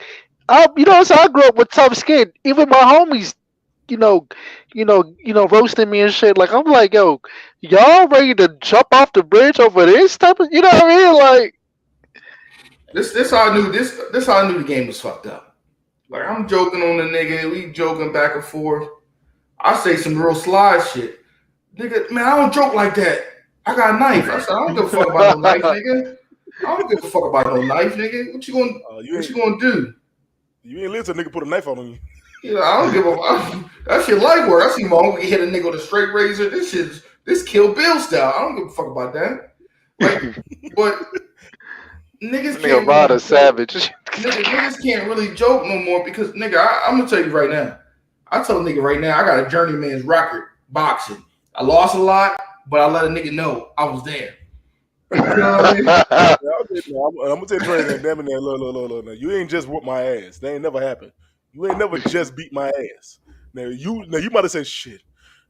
B: so I grew up with tough skin. Even my homies, roasting me and shit. Like, I'm like, yo, y'all ready to jump off the bridge over this type of, you know what I mean? Like,
A: this how I knew this how I knew the game was fucked up. Like, I'm joking on the nigga, we joking back and forth. I say some real sly shit. Nigga, man, I don't joke like that. I got a knife. I said, I don't give a fuck about no knife, nigga. I don't give a fuck about no knife, nigga.
C: You
A: What
C: ain't
A: you gonna do?
C: you ain't live till a nigga put a knife on you.
A: You know, I don't give a. That shit light work. I see my uncle hit a nigga with a straight razor. This Kill Bill style. I don't give a fuck about that. Like, but niggas
B: Nigga
A: can't
B: Rod
A: really
B: a
A: joke.
B: savage.
A: Niggas can't really joke no more because nigga, I'm gonna tell you right now. I tell a nigga right now, I got a journeyman's record boxing. I lost a lot, but I let a nigga know I was there. You know what I mean?
C: Yeah, I'm gonna tell you right now, damn it, look. Now, you ain't just whoop my ass. That ain't never happened. You ain't never just beat my ass. Now you might have said shit.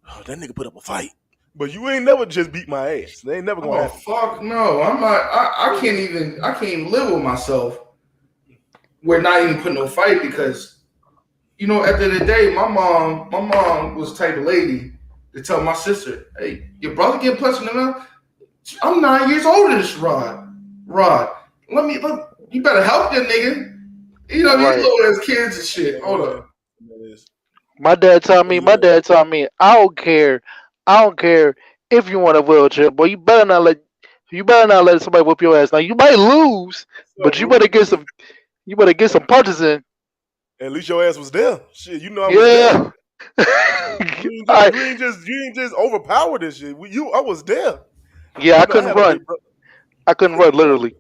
C: Oh, that nigga put up a fight, but you ain't never just beat my ass. That ain't never gonna
A: Oh
C: happen.
A: fuck no! I'm not. I can't even live with myself. We're not even putting no fight because you know at the end of the day, my mom was the type of lady to tell my sister, "Hey, your brother get punched in the mouth. I'm 9 years older than this Rod, you better help that nigga. You know these
B: Right.
A: little ass kids and shit. Hold
C: Man,
A: up.
C: that is-
B: My dad taught
C: but
B: me.
C: yeah,
B: My dad taught me. I don't care if you want a wheelchair, boy. You better not let somebody whip your ass. Now you might lose,
C: so,
B: but you better get some punches in.
C: at least your ass was there. Shit, you know I was there.
B: Yeah. I
C: You ain't just overpowered this shit. I was there.
B: yeah. I
C: You know I
B: couldn't
C: had a
B: run.
C: big brother.
B: I couldn't run literally.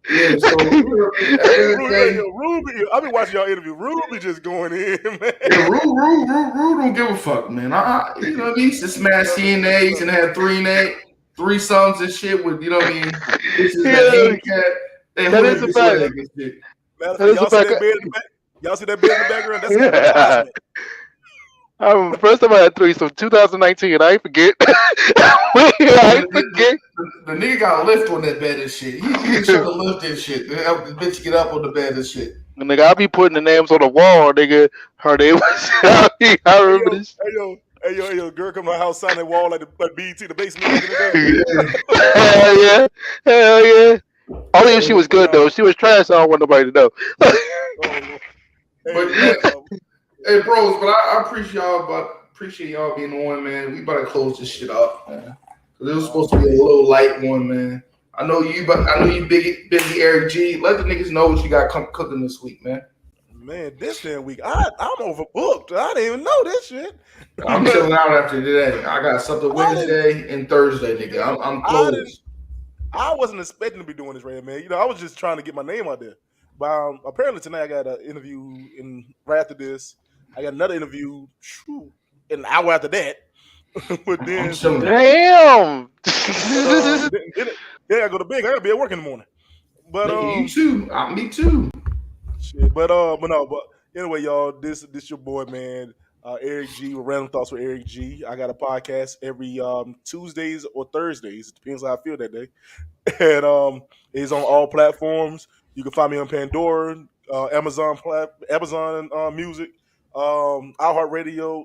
A: Yeah. So you know, at the end of the day,
C: Ruby, I've been watching y'all interview. Ruby just going in, man.
A: yeah, Rue don't give a fuck, man. You know, he used to smash CNAs and had three sons and shit with, you know what I mean? This is that
B: Yeah,
A: handicap. They
B: that
A: hooded
B: is a
A: his
B: fact.
A: leg and shit.
C: Matter of
B: That
C: fact,
B: is a
C: y'all see
B: fact.
C: that bed in the back? Y'all see that bed in the background? That's an
B: Yeah.
C: advertisement.
B: I remember the first time I had threesome, 2019. I ain't forget. I
A: Man,
B: ain't forget.
A: the nigga got a lift on that bed and shit. He was trying to lift that shit. They help the bitch get up on the bed and shit.
B: Nigga, I be putting the names on the wall, nigga. Her name was. I
C: Hey
B: remember
C: yo,
B: this.
C: girl come to my house signing that wall like BET, the basement back in the day.
A: Yeah.
B: Hell yeah. Hell yeah. Only if she was
C: But
B: good though. If she was trash, I don't want nobody to know.
C: oh,
A: But
C: hey,
A: man, hey bros, but I appreciate y'all being on, man. We about to close this shit up, man. 'Cause it was supposed to be a little light one, man. I know you busy Eric G. Let the niggas know what you got cooking this week, man.
C: man, this damn week I'm overbooked. I didn't even know this shit.
A: I'm chilling out after today. I got something
C: I didn't,
A: Wednesday and Thursday, nigga. I'm
C: I didn't,
A: closed.
C: I wasn't expecting to be doing this, right, man. You know, I was just trying to get my name out there. But apparently tonight I got an interview, and right after this, I got another interview. An hour after that, but
A: I'm
C: then,
A: chilling.
B: Damn.
C: but then I go to bed. I gotta be at work in the morning. But
A: Nigga, you too. Me too.
C: shit. But no. But anyway, y'all, this your boy, man. Eric G with Random Thoughts with Eric G. I got a podcast every Tuesdays or Thursdays. It depends how I feel that day. And it's on all platforms. You can find me on Pandora, Amazon Music, iHeartRadio.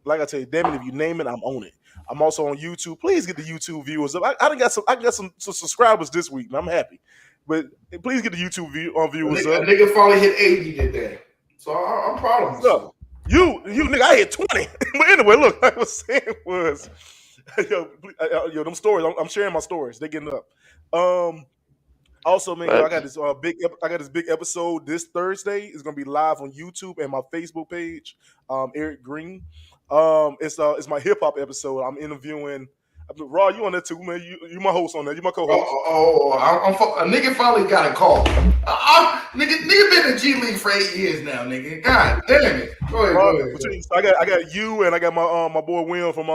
C: Like I tell you, damn it, if you name it, I'm on it. I'm also on YouTube. Please get the YouTube viewers up. I got some subscribers this week, and I'm happy. But please get the YouTube viewers
A: A
C: up.
A: nigga finally hit 80 today, so I'm proud of
C: So
A: myself.
C: you nigga, I hit 20. But anyway, look, like I was saying was, them stories. I'm sharing my stories. They getting up. Also, man, I got
B: Facts.
C: this I got this big episode this Thursday. It's gonna be live on YouTube and my Facebook page, Eric Green. It's my hip hop episode. I'm interviewing. Raw, you on that too, man? You my host on that. You my co-host.
A: A nigga finally got a call. Nigga been in G League for 8 years now, nigga. God damn it. Go ahead,
C: Raw,
A: go ahead.
C: so I got you and I got my boy Will from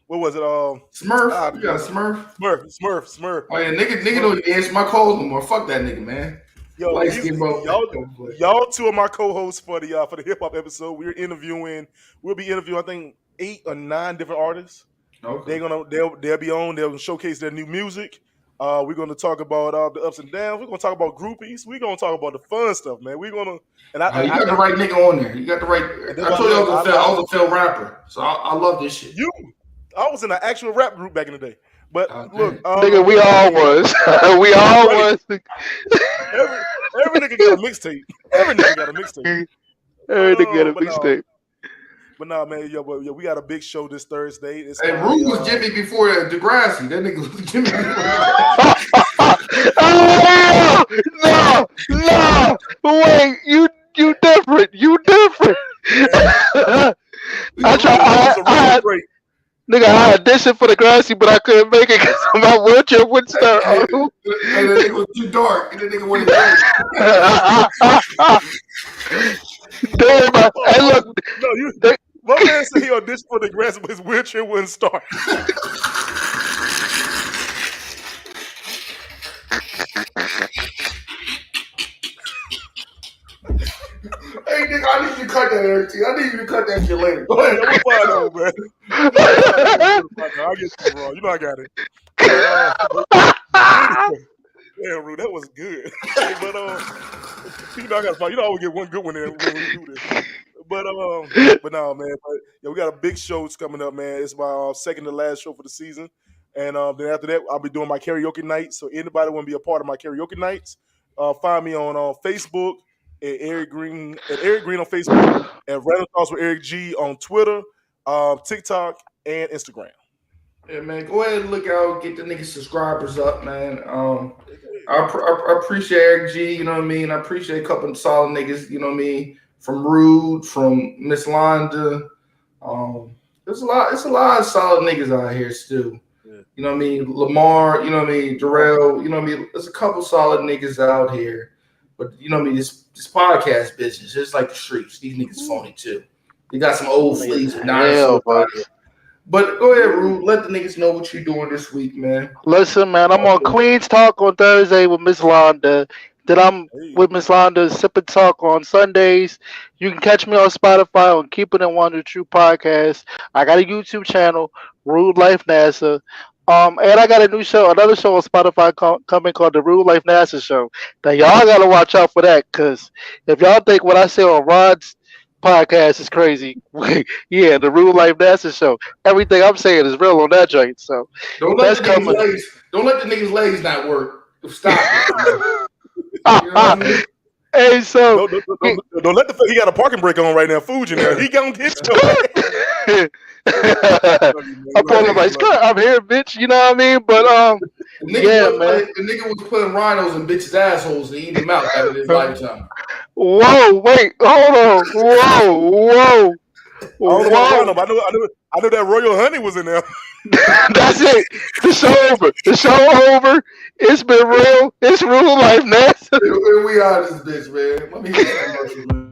C: what was it
A: Smurf, you got a Smurf.
C: Smurf.
A: Oh yeah, nigga
C: Smurf.
A: don't even answer my calls no more. Fuck that nigga, man.
C: Yo,
A: Light skin bro.
C: y'all two are my co-hosts for the hip hop episode. We'll be interviewing I think 8 or 9 different artists.
A: Okay.
C: They'll be on. They'll showcase their new music. We're gonna talk about the ups and downs. We're gonna talk about groupies. We're gonna talk about the fun stuff, man. We're gonna and
A: You got the right nigga on there. You got the right.
C: that's
A: I
C: why
A: told you I
C: I
A: was a failed rapper, so I love this shit.
C: I was in an actual rap group back in the day. But
A: God
C: look,
A: damn.
B: Nigga, we all was. We all
C: right.
B: was.
C: Every nigga got a mixtape. Every nigga got a mixtape.
B: Every nigga got a
C: But no,
B: mixtape.
C: But nah, man, we got a big show this Thursday. It's
A: Hey,
C: my
A: Rue was Jimmy before Degrassi. That nigga was Jimmy before.
B: Oh, no, wait, you different, you different. I tried,
C: Rue's a real great.
B: nigga, I auditioned for the Grassy, but I couldn't make it because my wheelchair wouldn't start.
A: Hey, that nigga was too dark, and that nigga wanted to
B: Damn, hey, look,
C: No, my man said he auditioned for the grass, but his wheelchair wouldn't start.
A: Hey, nigga, I need you to cut that, Eric. I need you to cut that shit later. Go ahead.
C: We'll find out, man. I'll get you wrong. You know I got it. Damn, Rue, that was good. But you know I got. You know I always get one good one there when we do this. But no, man. But yeah, we got a big show coming up, man. It's my second to last show for the season, and then after that, I'll be doing my karaoke night. So anybody want to be a part of my karaoke nights, find me on Facebook at Eric Green on Facebook, and Random Thoughts with Eric G on Twitter, TikTok, and Instagram.
A: Yeah, man, go ahead and look out, get the nigga subscribers up, man. I appreciate Eric G, you know what I mean? I appreciate a couple of solid niggas, you know what I mean? From Rude, from Miss Londa. It's a lot of solid niggas out here still. Yeah. You know what I mean? Lamar, you know what I mean? Darrell, you know what I mean? There's a couple solid niggas out here. But you know what I mean? This podcast business, it's like the streets. These niggas phony too. You got some old fleas with dinosaurs. But go ahead, Rue. Let the niggas know what you're doing this week, man.
B: Listen, man, I'm on Queen's Talk on Thursday with Miss Londa. Then I'm with Miss Londa Sip and Talk on Sundays. You can catch me on Spotify on Keep It in One, the True Podcast. I got a YouTube channel, Rude Life NASA. And I got another show on Spotify coming called the Rude Life NASA Show. Now y'all gotta watch out for that, cause if y'all think what I say on Rod's podcast is crazy, yeah, the Rude Life NASA Show. Everything I'm saying is real on that joint. So
A: don't let the niggas' legs not work. Stop it. You know what I mean?
B: Hey, so
C: don't let he got a parking brake on right now. Fuji now. He gonna get you.
B: I'm pulling my skirt. I'm here, bitch. You know what I mean? But
A: the nigga was putting rhinos in bitches' assholes and eating them out after his lifetime.
B: Whoa, wait, hold on. Whoa.
C: I know that Royal Honey was in there.
B: That's it. The show over. It's been real. It's Real Life NASA.
A: We are this bitch, man. Let me hear some commercials, man.